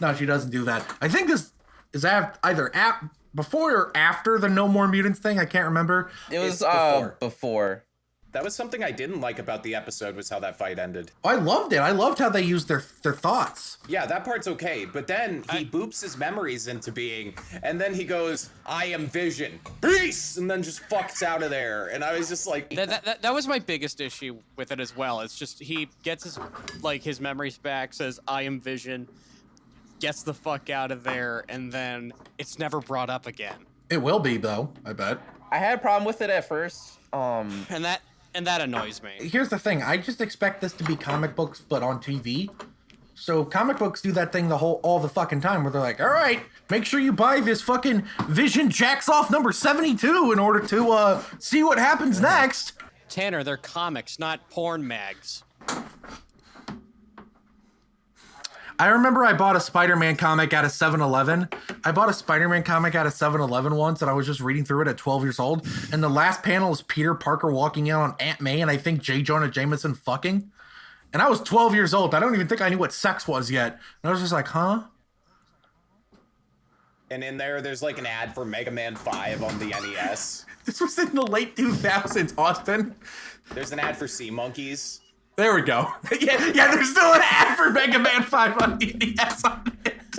[SPEAKER 1] No, she doesn't do that. I think this is either before or after the No More Mutants thing. I can't remember.
[SPEAKER 2] It was before.
[SPEAKER 4] That was something I didn't like about the episode, was how that fight ended.
[SPEAKER 1] I loved it. I loved how they used their thoughts.
[SPEAKER 4] Yeah, that part's okay. But then he boops his memories into being, and then he goes, I am Vision. Peace! And then just fucks out of there. And I was just like...
[SPEAKER 3] That was my biggest issue with it as well. It's just he gets his memories back, says, I am Vision, gets the fuck out of there, and then it's never brought up again.
[SPEAKER 1] It will be, though, I bet.
[SPEAKER 2] I had a problem with it at first.
[SPEAKER 3] And that annoys me.
[SPEAKER 1] Here's the thing. I just expect this to be comic books, but on TV. So comic books do that thing all the fucking time where they're like, all right, make sure you buy this fucking Vision Jacks Off number 72 in order to see what happens next.
[SPEAKER 3] Tanner, they're comics, not porn mags.
[SPEAKER 1] I remember I bought a Spider-Man comic at a 7-Eleven. I bought a Spider-Man comic at a 7-Eleven once, and I was just reading through it at 12 years old. And the last panel is Peter Parker walking out on Aunt May, and I think J. Jonah Jameson fucking. And I was 12 years old. I don't even think I knew what sex was yet. And I was just like, huh?
[SPEAKER 4] And in there's like an ad for Mega Man 5 on the NES.
[SPEAKER 1] This was in the late 2000s, Austin.
[SPEAKER 4] There's an ad for Sea Monkeys.
[SPEAKER 1] There we go. yeah, there's still an ad for Mega Man 5 on the NES on it.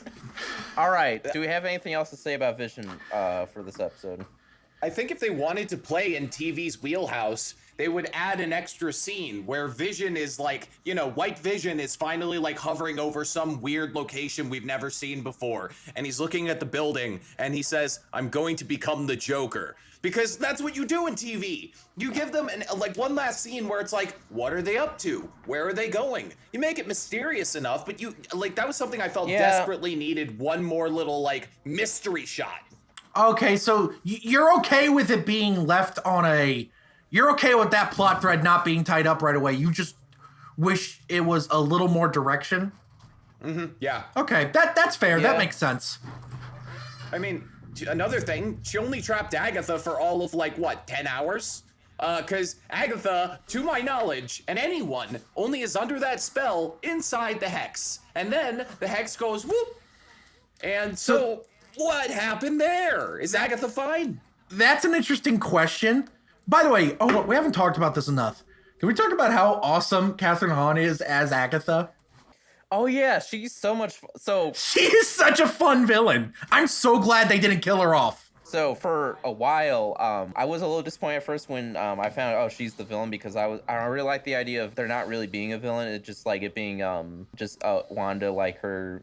[SPEAKER 2] All right. Do we have anything else to say about Vision for this episode?
[SPEAKER 4] I think if they wanted to play in TV's wheelhouse, they would add an extra scene where Vision is like, White Vision is finally like hovering over some weird location we've never seen before. And he's looking at the building and he says, I'm going to become the Joker. Because that's what you do in TV. You give them one last scene where it's like, what are they up to? Where are they going? You make it mysterious enough, but that was something I felt desperately needed one more little mystery shot.
[SPEAKER 1] Okay, so you're okay with it being left on you're okay with that plot thread not being tied up right away. You just wish it was a little more direction?
[SPEAKER 4] Mm-hmm, yeah.
[SPEAKER 1] Okay, that's fair.
[SPEAKER 2] Yeah.
[SPEAKER 1] That makes sense.
[SPEAKER 4] I mean, another thing, she only trapped Agatha for all of 10 hours? Because Agatha, to my knowledge, and anyone, only is under that spell inside the hex. And then the hex goes whoop. And so what happened there? Is Agatha fine?
[SPEAKER 1] That's an interesting question. By the way, we haven't talked about this enough. Can we talk about how awesome Catherine Hahn is as Agatha?
[SPEAKER 2] Oh yeah, she's so much
[SPEAKER 1] she is such a fun villain. I'm so glad they didn't kill her off.
[SPEAKER 2] So for a while, I was a little disappointed at first when I found out, she's the villain, because I really like the idea of there not really being a villain. It's just like it being Wanda, like her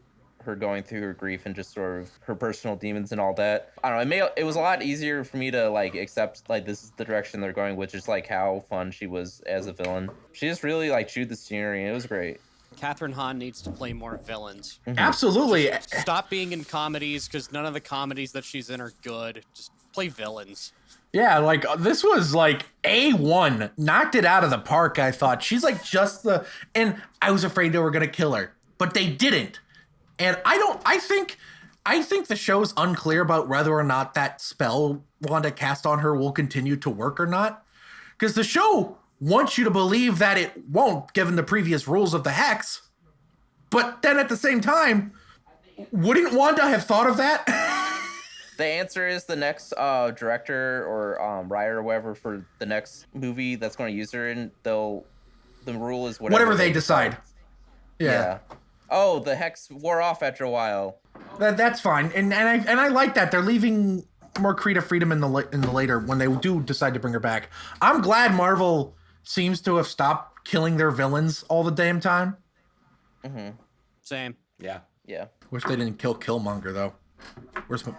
[SPEAKER 2] going through her grief and just sort of her personal demons and all that. I don't know. It was a lot easier for me to accept this is the direction they're going, which is how fun she was as a villain. She just really chewed the scenery, and it was great.
[SPEAKER 3] Catherine Hahn needs to play more villains.
[SPEAKER 1] Mm-hmm. Absolutely.
[SPEAKER 3] Just stop being in comedies, because none of the comedies that she's in are good. Just play villains.
[SPEAKER 1] Yeah, this was A1. Knocked it out of the park, I thought. She's and I was afraid they were going to kill her, but they didn't. And I think the show's unclear about whether or not that spell Wanda cast on her will continue to work or not. Because the show wants you to believe that it won't, given the previous rules of the Hex. But then at the same time, wouldn't Wanda have thought of that?
[SPEAKER 2] The answer is the next director or writer or whatever for the next movie that's going to use her, and the rule is whatever
[SPEAKER 1] they decide. Yeah.
[SPEAKER 2] Oh, the Hex wore off after a while.
[SPEAKER 1] That's fine, and I like that they're leaving more creative freedom in the later when they do decide to bring her back. I'm glad Marvel seems to have stopped killing their villains all the damn time.
[SPEAKER 2] Mm-hmm.
[SPEAKER 3] Same.
[SPEAKER 4] Yeah.
[SPEAKER 2] Yeah.
[SPEAKER 1] Wish they didn't kill Killmonger though.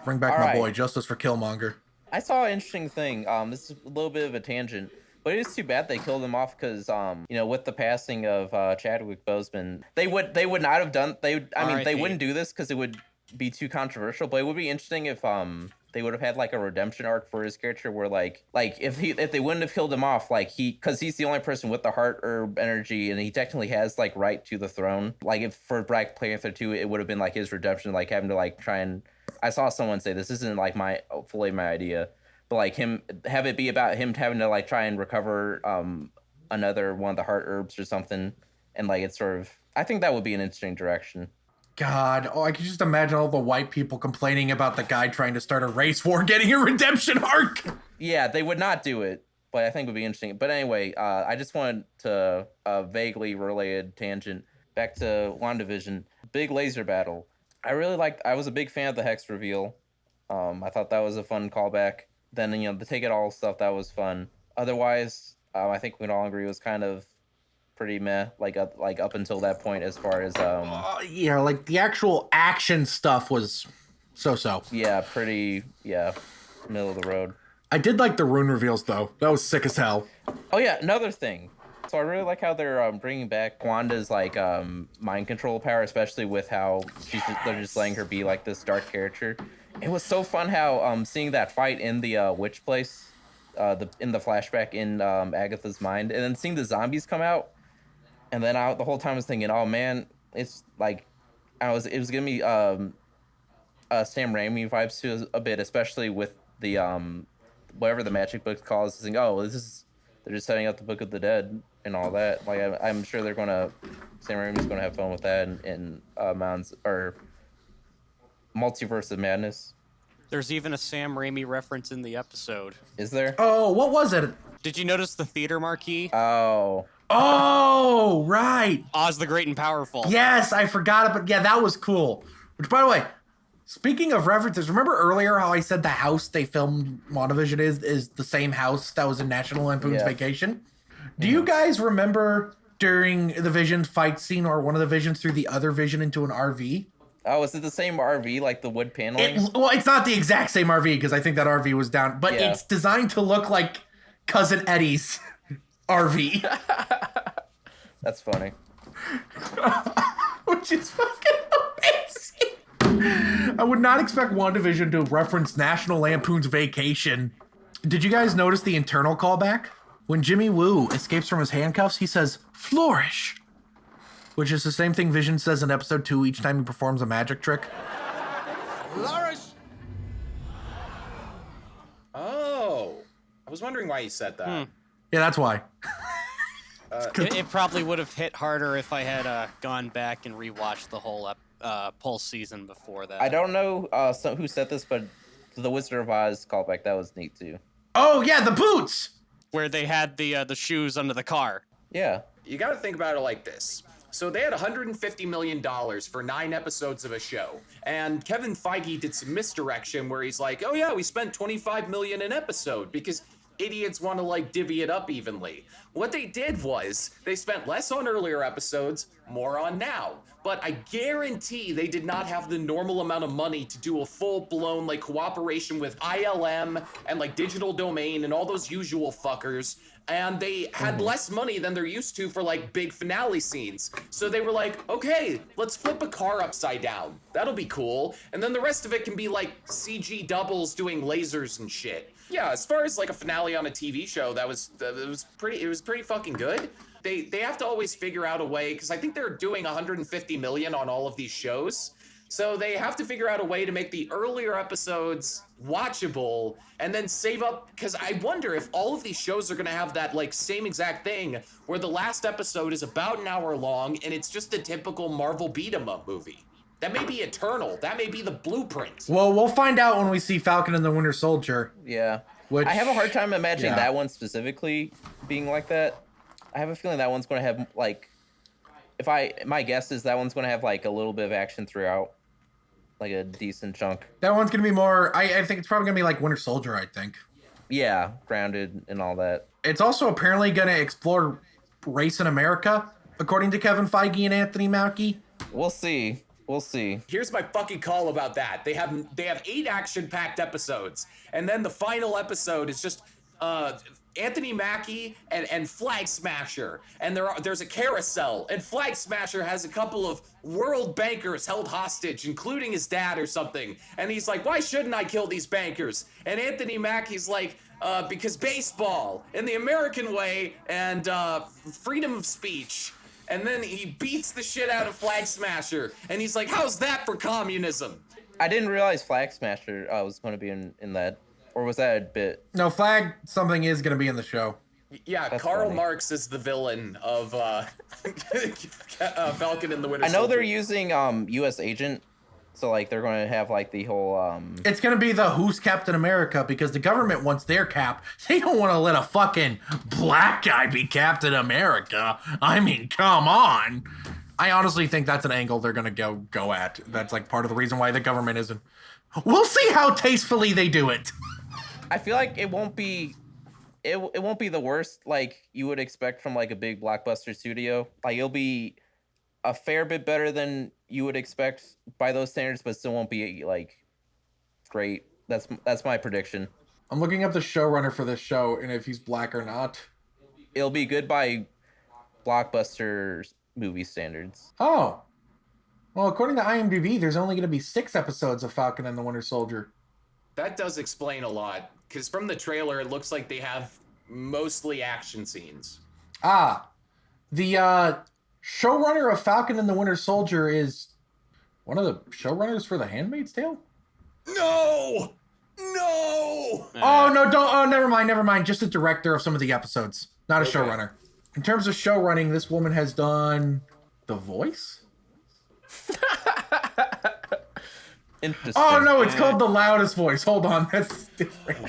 [SPEAKER 1] Bring back
[SPEAKER 2] All
[SPEAKER 1] my
[SPEAKER 2] right.
[SPEAKER 1] boy, Justice for Killmonger.
[SPEAKER 2] I saw an interesting thing. This is a little bit of a tangent, but it is too bad they killed him off because, with the passing of Chadwick Boseman, they would not have done. They wouldn't do this because it would be too controversial. But it would be interesting if they would have had like a redemption arc for his character, where like if they wouldn't have killed him off, because he's the only person with the heart herb energy, and he technically has like right to the throne. Like if for Black Panther 2, it would have been like his redemption, like having to like try and. I saw someone say this isn't like my idea, but like have it be about him having to like try and recover another one of the heart herbs or something, and like it's sort of. I think that would be an interesting direction.
[SPEAKER 1] God, I can just imagine all the white people complaining about the guy trying to start a race war getting a redemption arc.
[SPEAKER 2] Yeah, they would not do it, but I think it would be interesting. But anyway, I just wanted to vaguely related tangent back to WandaVision. Big laser battle. I was a big fan of the Hex reveal. I thought that was a fun callback. Then, the Take It All stuff, that was fun. Otherwise, I think we'd all agree it was kind of pretty meh, like up until that point as far as...
[SPEAKER 1] like the actual action stuff was so-so.
[SPEAKER 2] Yeah, pretty, middle of the road.
[SPEAKER 1] I did like the rune reveals, though. That was sick as hell.
[SPEAKER 2] Oh, yeah, another thing. So I really like how they're bringing back Wanda's like mind control power, especially with how they're just letting her be like this dark character. It was so fun how seeing that fight in the witch place, in the flashback in Agatha's mind, and then seeing the zombies come out, and then the whole time I was thinking, oh man, it's like it was giving me Sam Raimi vibes too a bit, especially with the whatever the magic book calls, saying, oh, they're just setting up the Book of the Dead and all that. Like I'm sure Sam Raimi's gonna have fun with that in Multiverse of Madness.
[SPEAKER 3] There's even a Sam Raimi reference in the episode.
[SPEAKER 2] Is there?
[SPEAKER 1] Oh, what was it?
[SPEAKER 3] Did you notice the theater marquee?
[SPEAKER 2] Oh,
[SPEAKER 1] right.
[SPEAKER 3] Oz the Great and Powerful.
[SPEAKER 1] Yes, I forgot it, but yeah, that was cool. Which, by the way, speaking of references, remember earlier how I said the house they filmed WandaVision is the same house that was in National Lampoon's Vacation? Do you guys remember during the Vision fight scene or one of the Visions threw the other Vision into an RV?
[SPEAKER 2] Oh, is it the same RV, like the wood paneling?
[SPEAKER 1] It's not the exact same RV because I think that RV was down, but it's designed to look like Cousin Eddie's RV.
[SPEAKER 2] That's funny.
[SPEAKER 1] Which is fucking amazing. I would not expect WandaVision to reference National Lampoon's Vacation. Did you guys notice the internal callback? When Jimmy Woo escapes from his handcuffs, he says, "Flourish," which is the same thing Vision says in episode 2 each time he performs a magic trick.
[SPEAKER 10] Flourish.
[SPEAKER 4] Oh, I was wondering why he said that.
[SPEAKER 1] Yeah, that's why.
[SPEAKER 3] It probably would have hit harder if I had gone back and rewatched the whole Pulse season before that.
[SPEAKER 2] I don't know who said this, but the Wizard of Oz callback, that was neat too.
[SPEAKER 1] Oh, yeah, the boots!
[SPEAKER 3] Where they had the shoes under the car.
[SPEAKER 2] Yeah.
[SPEAKER 4] You got to think about it like this. So they had $150 million for 9 episodes of a show. And Kevin Feige did some misdirection where he's like, oh yeah, we spent $25 million an episode because idiots want to like divvy it up evenly. What they did was they spent less on earlier episodes, more on now. But I guarantee they did not have the normal amount of money to do a full-blown like cooperation with ILM and like Digital Domain and all those usual fuckers. And they had less money than they're used to for like big finale scenes. So they were like, okay, let's flip a car upside down. That'll be cool. And then the rest of it can be like CG doubles doing lasers and shit. Yeah, as far as like a finale on a TV show, it was pretty fucking good. They have to always figure out a way, because I think they're doing 150 million on all of these shows. So they have to figure out a way to make the earlier episodes watchable and then save up, because I wonder if all of these shows are going to have that like same exact thing where the last episode is about an hour long and it's just a typical Marvel beat-em-up movie. That may be eternal. That may be the blueprint.
[SPEAKER 1] Well, we'll find out when we see Falcon and the Winter Soldier.
[SPEAKER 2] Yeah.
[SPEAKER 1] Which,
[SPEAKER 2] I have a hard time imagining that one specifically being like that. I have a feeling that one's going to have like, my guess is that one's going to have like a little bit of action throughout, like a decent chunk.
[SPEAKER 1] That one's going to be more, I think it's probably going to be like Winter Soldier, I think.
[SPEAKER 2] Yeah, grounded and all that.
[SPEAKER 1] It's also apparently going to explore race in America, according to Kevin Feige and Anthony Mackie.
[SPEAKER 2] We'll see. We'll see.
[SPEAKER 4] Here's my fucking call about that. They have 8 action-packed episodes, and then the final episode is just Anthony Mackie and Flag Smasher, and there's a carousel, and Flag Smasher has a couple of world bankers held hostage, including his dad or something, and he's like, why shouldn't I kill these bankers? And Anthony Mackie's like, because baseball, in the American way, and freedom of speech. And then he beats the shit out of Flag Smasher, and he's like, how's that for communism?
[SPEAKER 2] I didn't realize Flag Smasher was going to be in that. Or was that a bit?
[SPEAKER 1] No, Flag something is going to be in the show.
[SPEAKER 4] Yeah,
[SPEAKER 2] That's
[SPEAKER 4] Karl
[SPEAKER 2] funny.
[SPEAKER 4] Marx is the villain of Falcon and the Winter
[SPEAKER 2] I know
[SPEAKER 4] Soldier.
[SPEAKER 2] they're using U.S. Agent, so like they're going to have like the whole
[SPEAKER 1] It's going to be the Who's Captain America because the government wants their cap. They don't want to let a fucking black guy be Captain America. I mean, come on. I honestly think that's an angle they're going to go at. That's like part of the reason why the government isn't. We'll see how tastefully they do it.
[SPEAKER 2] I feel like it won't be the worst like you would expect from like a big blockbuster studio. Like it'll be a fair bit better than you would expect by those standards, but still won't be like great. That's my prediction.
[SPEAKER 1] I'm looking up the showrunner for this show and if he's black or not.
[SPEAKER 2] It'll be good by blockbuster movie standards.
[SPEAKER 1] Oh. Well, according to IMDb, there's only going to be 6 episodes of Falcon and the Winter Soldier.
[SPEAKER 4] That does explain a lot, because from the trailer, it looks like they have mostly action scenes.
[SPEAKER 1] Ah. The showrunner of Falcon and the Winter Soldier is one of the showrunners for The Handmaid's Tale?
[SPEAKER 4] No!
[SPEAKER 1] Oh, no, don't. Oh, never mind. Just a director of some of the episodes, not a showrunner. In terms of show running, this woman has done The Voice?
[SPEAKER 2] Interesting.
[SPEAKER 1] Oh, no, it's called The Loudest Voice. Hold on, that's different.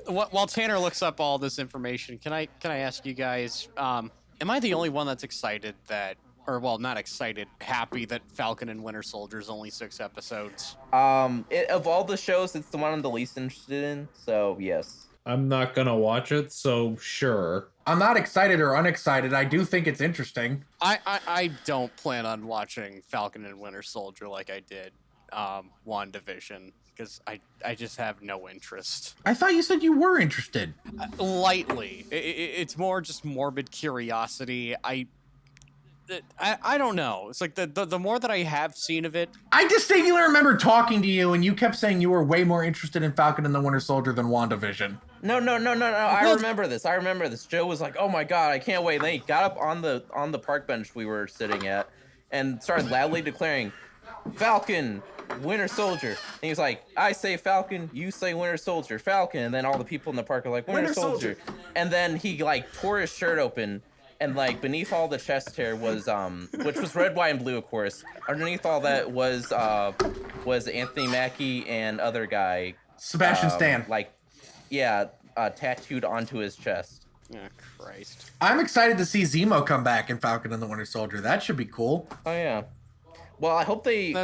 [SPEAKER 3] While Tanner looks up all this information, can I ask you guys, am I the only one that's excited that, or well, not excited, happy that Falcon and Winter Soldier is only 6 episodes?
[SPEAKER 2] Of all the shows, it's the one I'm the least interested in. So yes.
[SPEAKER 5] I'm not gonna watch it, so sure.
[SPEAKER 1] I'm not excited or unexcited. I do think it's interesting.
[SPEAKER 3] I don't plan on watching Falcon and Winter Soldier like I did WandaVision, because I just have no interest.
[SPEAKER 1] I thought you said you were interested.
[SPEAKER 3] Lightly. It's more just morbid curiosity. I don't know. It's like the more that I have seen of it.
[SPEAKER 1] I distinctly remember talking to you, and you kept saying you were way more interested in Falcon and the Winter Soldier than WandaVision.
[SPEAKER 2] No. I remember this. Joe was like, "Oh my god, I can't wait." Then he got up on the park bench we were sitting at and started loudly declaring, "Falcon, Winter Soldier." And he was like, "I say Falcon, you say Winter Soldier, Falcon." And then all the people in the park are like, "Winter Soldier." And then he like tore his shirt open. And like beneath all the chest hair was which was red, white, and blue, of course. Underneath all that was Anthony Mackie and other guy
[SPEAKER 1] Sebastian Stan.
[SPEAKER 2] Tattooed onto his chest.
[SPEAKER 3] Oh, Christ.
[SPEAKER 1] I'm excited to see Zemo come back in Falcon and the Winter Soldier. That should be cool.
[SPEAKER 2] Oh yeah. Well, I hope they.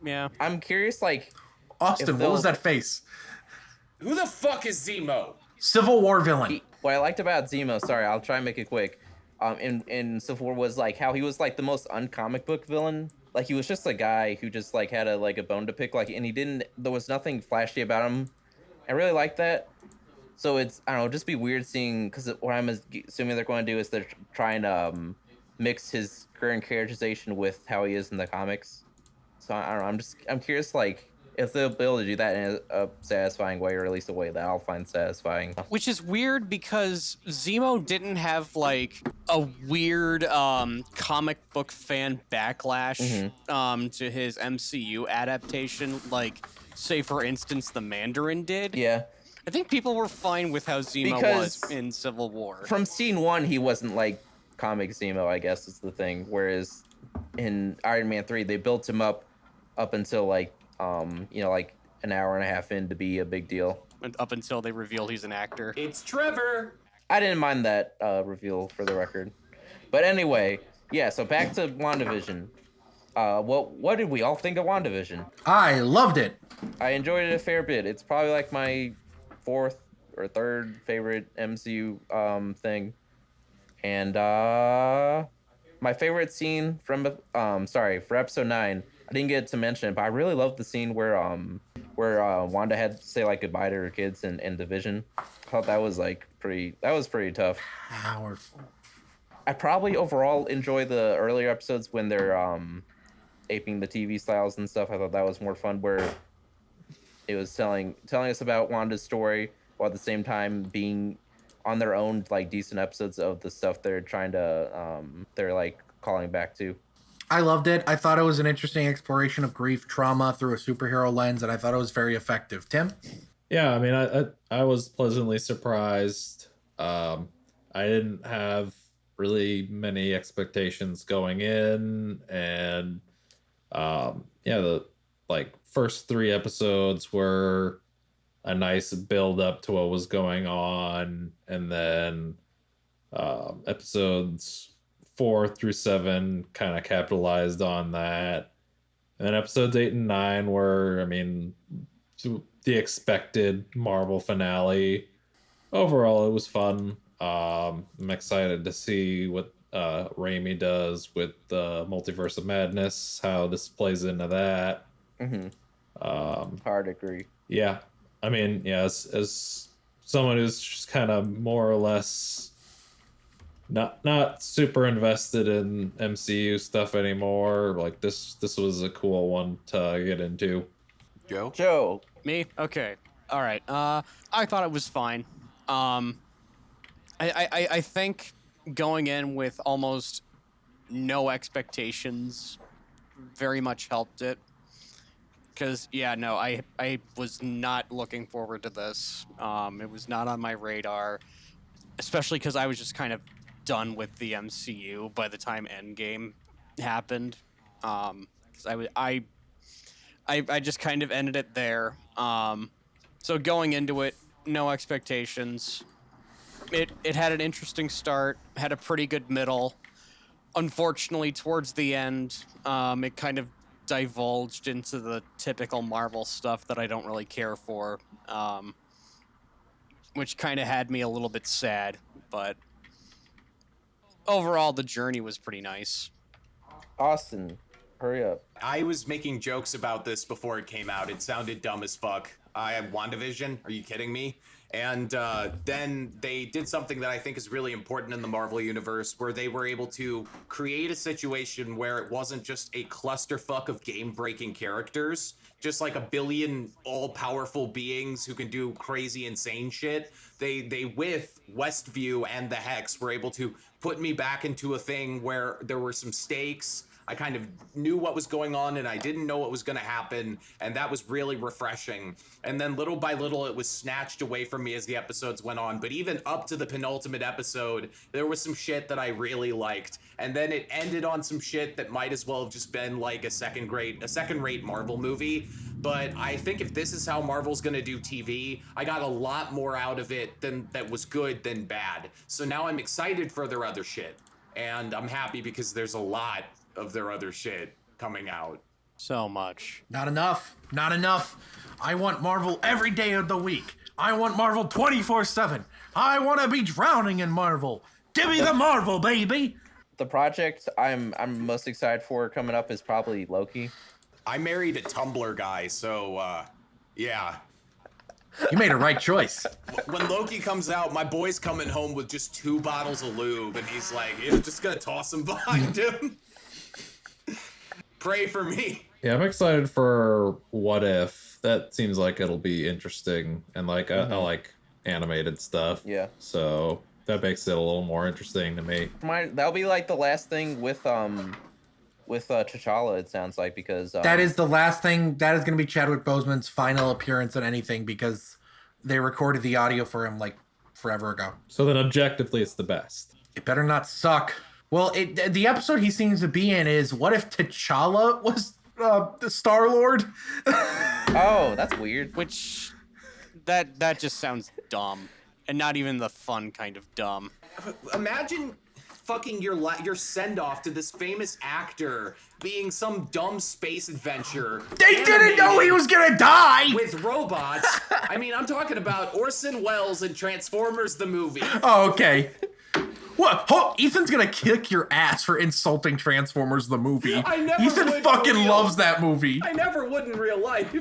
[SPEAKER 3] Yeah.
[SPEAKER 2] I'm curious, like.
[SPEAKER 1] Austin, what was that face?
[SPEAKER 4] Who the fuck is Zemo?
[SPEAKER 1] Civil War villain.
[SPEAKER 2] What I liked about Zemo, sorry, I'll try and make it quick. In Civil War was like how he was like the most uncomic book villain. Like he was just a guy who just like had a bone to pick. Like, and there was nothing flashy about him. I really like that. So it's, I don't know, just be weird seeing, because what I'm assuming they're going to do is they're trying to mix his current characterization with how he is in the comics. So I don't know, I'm curious, like, if they'll be able to do that in a satisfying way, or at least a way that I'll find satisfying.
[SPEAKER 3] Which is weird because Zemo didn't have like a weird comic book fan backlash to his MCU adaptation, like say for instance the Mandarin did.
[SPEAKER 2] Yeah.
[SPEAKER 3] I think people were fine with how Zemo was in Civil War.
[SPEAKER 2] From scene 1, he wasn't like comic Zemo, I guess is the thing. Whereas in Iron Man 3, they built him up until like like an hour and a half in to be a big deal.
[SPEAKER 3] And up until they revealed he's an actor.
[SPEAKER 4] It's Trevor.
[SPEAKER 2] I didn't mind that reveal, for the record. But anyway, yeah, so back to WandaVision. What did we all think of WandaVision?
[SPEAKER 1] I loved it.
[SPEAKER 2] I enjoyed it a fair bit. It's probably like my 4th or 3rd favorite MCU thing. And My favorite scene from for episode 9, I didn't get to mention it, but I really loved the scene where Wanda had to say like goodbye to her kids in Division. I thought that was pretty tough.
[SPEAKER 1] Powerful.
[SPEAKER 2] I probably overall enjoy the earlier episodes when they're aping the TV styles and stuff. I thought that was more fun, where it was telling us about Wanda's story while at the same time being on their own like decent episodes of the stuff they're trying to they're like calling back to.
[SPEAKER 1] I loved it. I thought it was an interesting exploration of grief, trauma through a superhero lens, and I thought it was very effective. Tim?
[SPEAKER 5] Yeah, I mean, I was pleasantly surprised. I didn't have really many expectations going in, and the like first 3 episodes were a nice build up to what was going on, and then episodes 4 through 7 kind of capitalized on that, and then episodes 8 and 9 were, I mean, the expected Marvel finale. Overall, it was fun. I'm excited to see what Raimi does with the Multiverse of Madness, how this plays into that.
[SPEAKER 2] Hard agree.
[SPEAKER 5] Yeah, I mean, yeah, as someone who's just kind of more or less not super invested in MCU stuff anymore, like this was a cool one to get into.
[SPEAKER 2] Joe.
[SPEAKER 3] Me? Okay. All right. I thought it was fine. I think going in with almost no expectations very much helped it. Because, I was not looking forward to this. It was not on my radar, especially because I was just kind of done with the MCU by the time Endgame happened. Because I just kind of ended it there. So going into it, no expectations. It had an interesting start, had a pretty good middle. Unfortunately, towards the end, it kind of divulged into the typical Marvel stuff that I don't really care for, which kind of had me a little bit sad. But overall, the journey was pretty nice.
[SPEAKER 2] Austin, hurry up.
[SPEAKER 4] I was making jokes about this before it came out. It sounded dumb as fuck. I have WandaVision. Are you kidding me? And then they did something that I think is really important in the Marvel universe, where they were able to create a situation where it wasn't just a clusterfuck of game-breaking characters, just like a billion all-powerful beings who can do crazy, insane shit. They with Westview and the Hex, were able to put me back into a thing where there were some stakes. I kind of knew what was going on and I didn't know what was going to happen, and that was really refreshing. And then little by little it was snatched away from me as the episodes went on, but even up to the penultimate episode there was some shit that I really liked, and then it ended on some shit that might as well have just been like a second-rate Marvel movie. But I think if this is how Marvel's going to do TV, I got a lot more out of it that was good than bad. So now I'm excited for their other shit, and I'm happy because there's a lot of their other shit coming out.
[SPEAKER 3] So much.
[SPEAKER 1] Not enough. I want Marvel every day of the week. I want Marvel 24/7. I want to be drowning in Marvel. Give me the Marvel, baby.
[SPEAKER 2] The project I'm most excited for coming up is probably Loki.
[SPEAKER 4] I married a Tumblr guy, so yeah.
[SPEAKER 1] You made a right choice.
[SPEAKER 4] When Loki comes out, my boy's coming home with just 2 bottles of lube, and he's like, he's just gonna toss them behind him. Pray for me.
[SPEAKER 5] Yeah, I'm excited for What If. That seems like it'll be interesting, and like I like animated stuff.
[SPEAKER 2] Yeah.
[SPEAKER 5] So that makes it a little more interesting to me.
[SPEAKER 2] That'll be like the last thing with T'Challa, it sounds like, because
[SPEAKER 1] that is the last thing. That is going to be Chadwick Boseman's final appearance in anything, because they recorded the audio for him like forever ago.
[SPEAKER 5] So then objectively it's the best.
[SPEAKER 1] It better not suck. Well, the episode he seems to be in is What If T'Challa was the Star-Lord?
[SPEAKER 2] Oh, that's weird.
[SPEAKER 3] Which, that just sounds dumb. And not even the fun kind of dumb.
[SPEAKER 4] Imagine fucking your send-off to this famous actor being some dumb space adventure.
[SPEAKER 1] They didn't know he was gonna die!
[SPEAKER 4] With robots. I mean, I'm talking about Orson Welles in Transformers the movie.
[SPEAKER 1] Oh, okay. What? Ethan's gonna kick your ass for insulting Transformers the movie.
[SPEAKER 4] I never
[SPEAKER 1] Ethan
[SPEAKER 4] would
[SPEAKER 1] fucking
[SPEAKER 4] real-
[SPEAKER 1] loves that movie.
[SPEAKER 4] I never would in real life.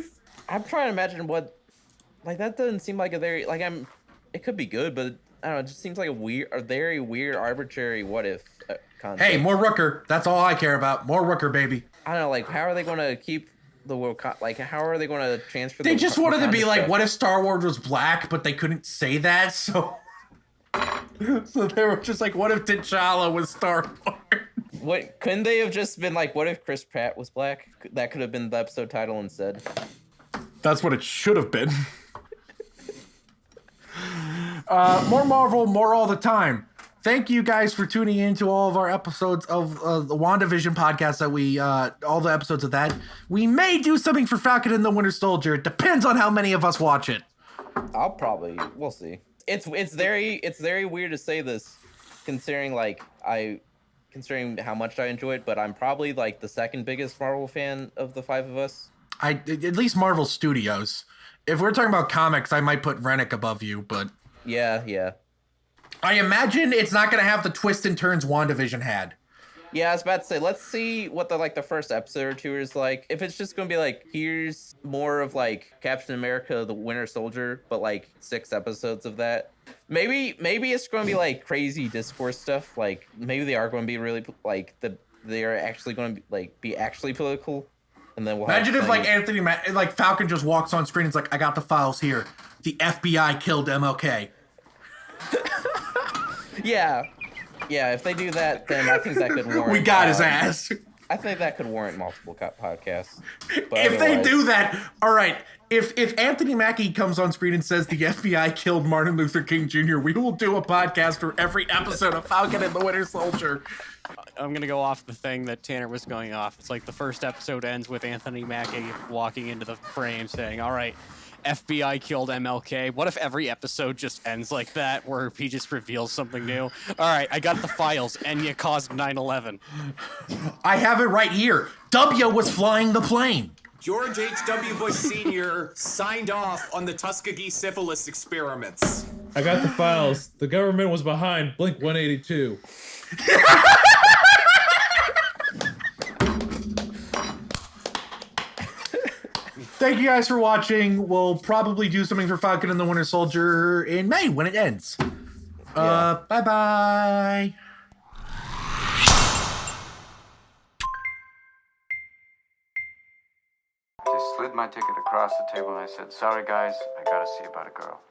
[SPEAKER 2] I'm trying to imagine what, like, that doesn't seem like a very, like, it could be good, but I don't know, it just seems like a very weird, arbitrary what if concept.
[SPEAKER 1] Hey, more Rooker. That's all I care about. More Rooker, baby.
[SPEAKER 2] I don't know, like, how are they going to keep the world, like, how are they going to transfer
[SPEAKER 1] They
[SPEAKER 2] the
[SPEAKER 1] just wanted to be
[SPEAKER 2] Wakanda
[SPEAKER 1] like,
[SPEAKER 2] stuff?
[SPEAKER 1] what if Star Wars was black, but they couldn't say that, so... So they were just like, what if T'Challa was Star Wars?
[SPEAKER 2] What, couldn't they have just been like, what if Chris Pratt was black? That could have been the episode title instead.
[SPEAKER 1] That's what it should have been. More Marvel, more all the time. Thank you guys for tuning in to all of our episodes of the WandaVision podcast that we, all the episodes of that. We may do something for Falcon and the Winter Soldier. It depends on how many of us watch it.
[SPEAKER 2] We'll see. It's very weird to say this, considering how much I enjoy it, but I'm probably like the second biggest Marvel fan of the five of us.
[SPEAKER 1] At least Marvel Studios. If we're talking about comics, I might put Rennick above you, but...
[SPEAKER 2] Yeah.
[SPEAKER 1] I imagine it's not going to have the twist and turns WandaVision had.
[SPEAKER 2] Yeah, I was about to say, let's see what the first episode or two is like. If it's just going to be like, here's more of like Captain America, the Winter Soldier, but like 6 episodes of that. Maybe it's going to be like crazy discourse stuff. Like maybe they are going to be really like they are actually going to be actually political. And then we'll
[SPEAKER 1] imagine if like Falcon just walks on screen and is like, I got the files here. The FBI killed MLK.
[SPEAKER 2] Yeah, if they do that, then I think that could warrant...
[SPEAKER 1] We got his ass.
[SPEAKER 2] I think that could warrant multiple podcasts. But
[SPEAKER 1] if they do that, all right. If Anthony Mackie comes on screen and says the FBI killed Martin Luther King Jr., we will do a podcast for every episode of Falcon and the Winter Soldier.
[SPEAKER 3] I'm going to go off the thing that Tanner was going off. It's like the first episode ends with Anthony Mackie walking into the frame saying, all right, FBI killed MLK. What if every episode just ends like that, where he just reveals something new? All right, I got the files. Enya caused 9/11.
[SPEAKER 1] I have it right here. W was flying the plane.
[SPEAKER 4] George H.W. Bush Sr. signed off on the Tuskegee syphilis experiments.
[SPEAKER 5] I got the files. The government was behind Blink 182.
[SPEAKER 1] Thank you guys for watching. We'll probably do something for Falcon and the Winter Soldier in May when it ends. Bye-bye.
[SPEAKER 11] Just slid my ticket across the table and I said, sorry guys, I gotta see about a girl.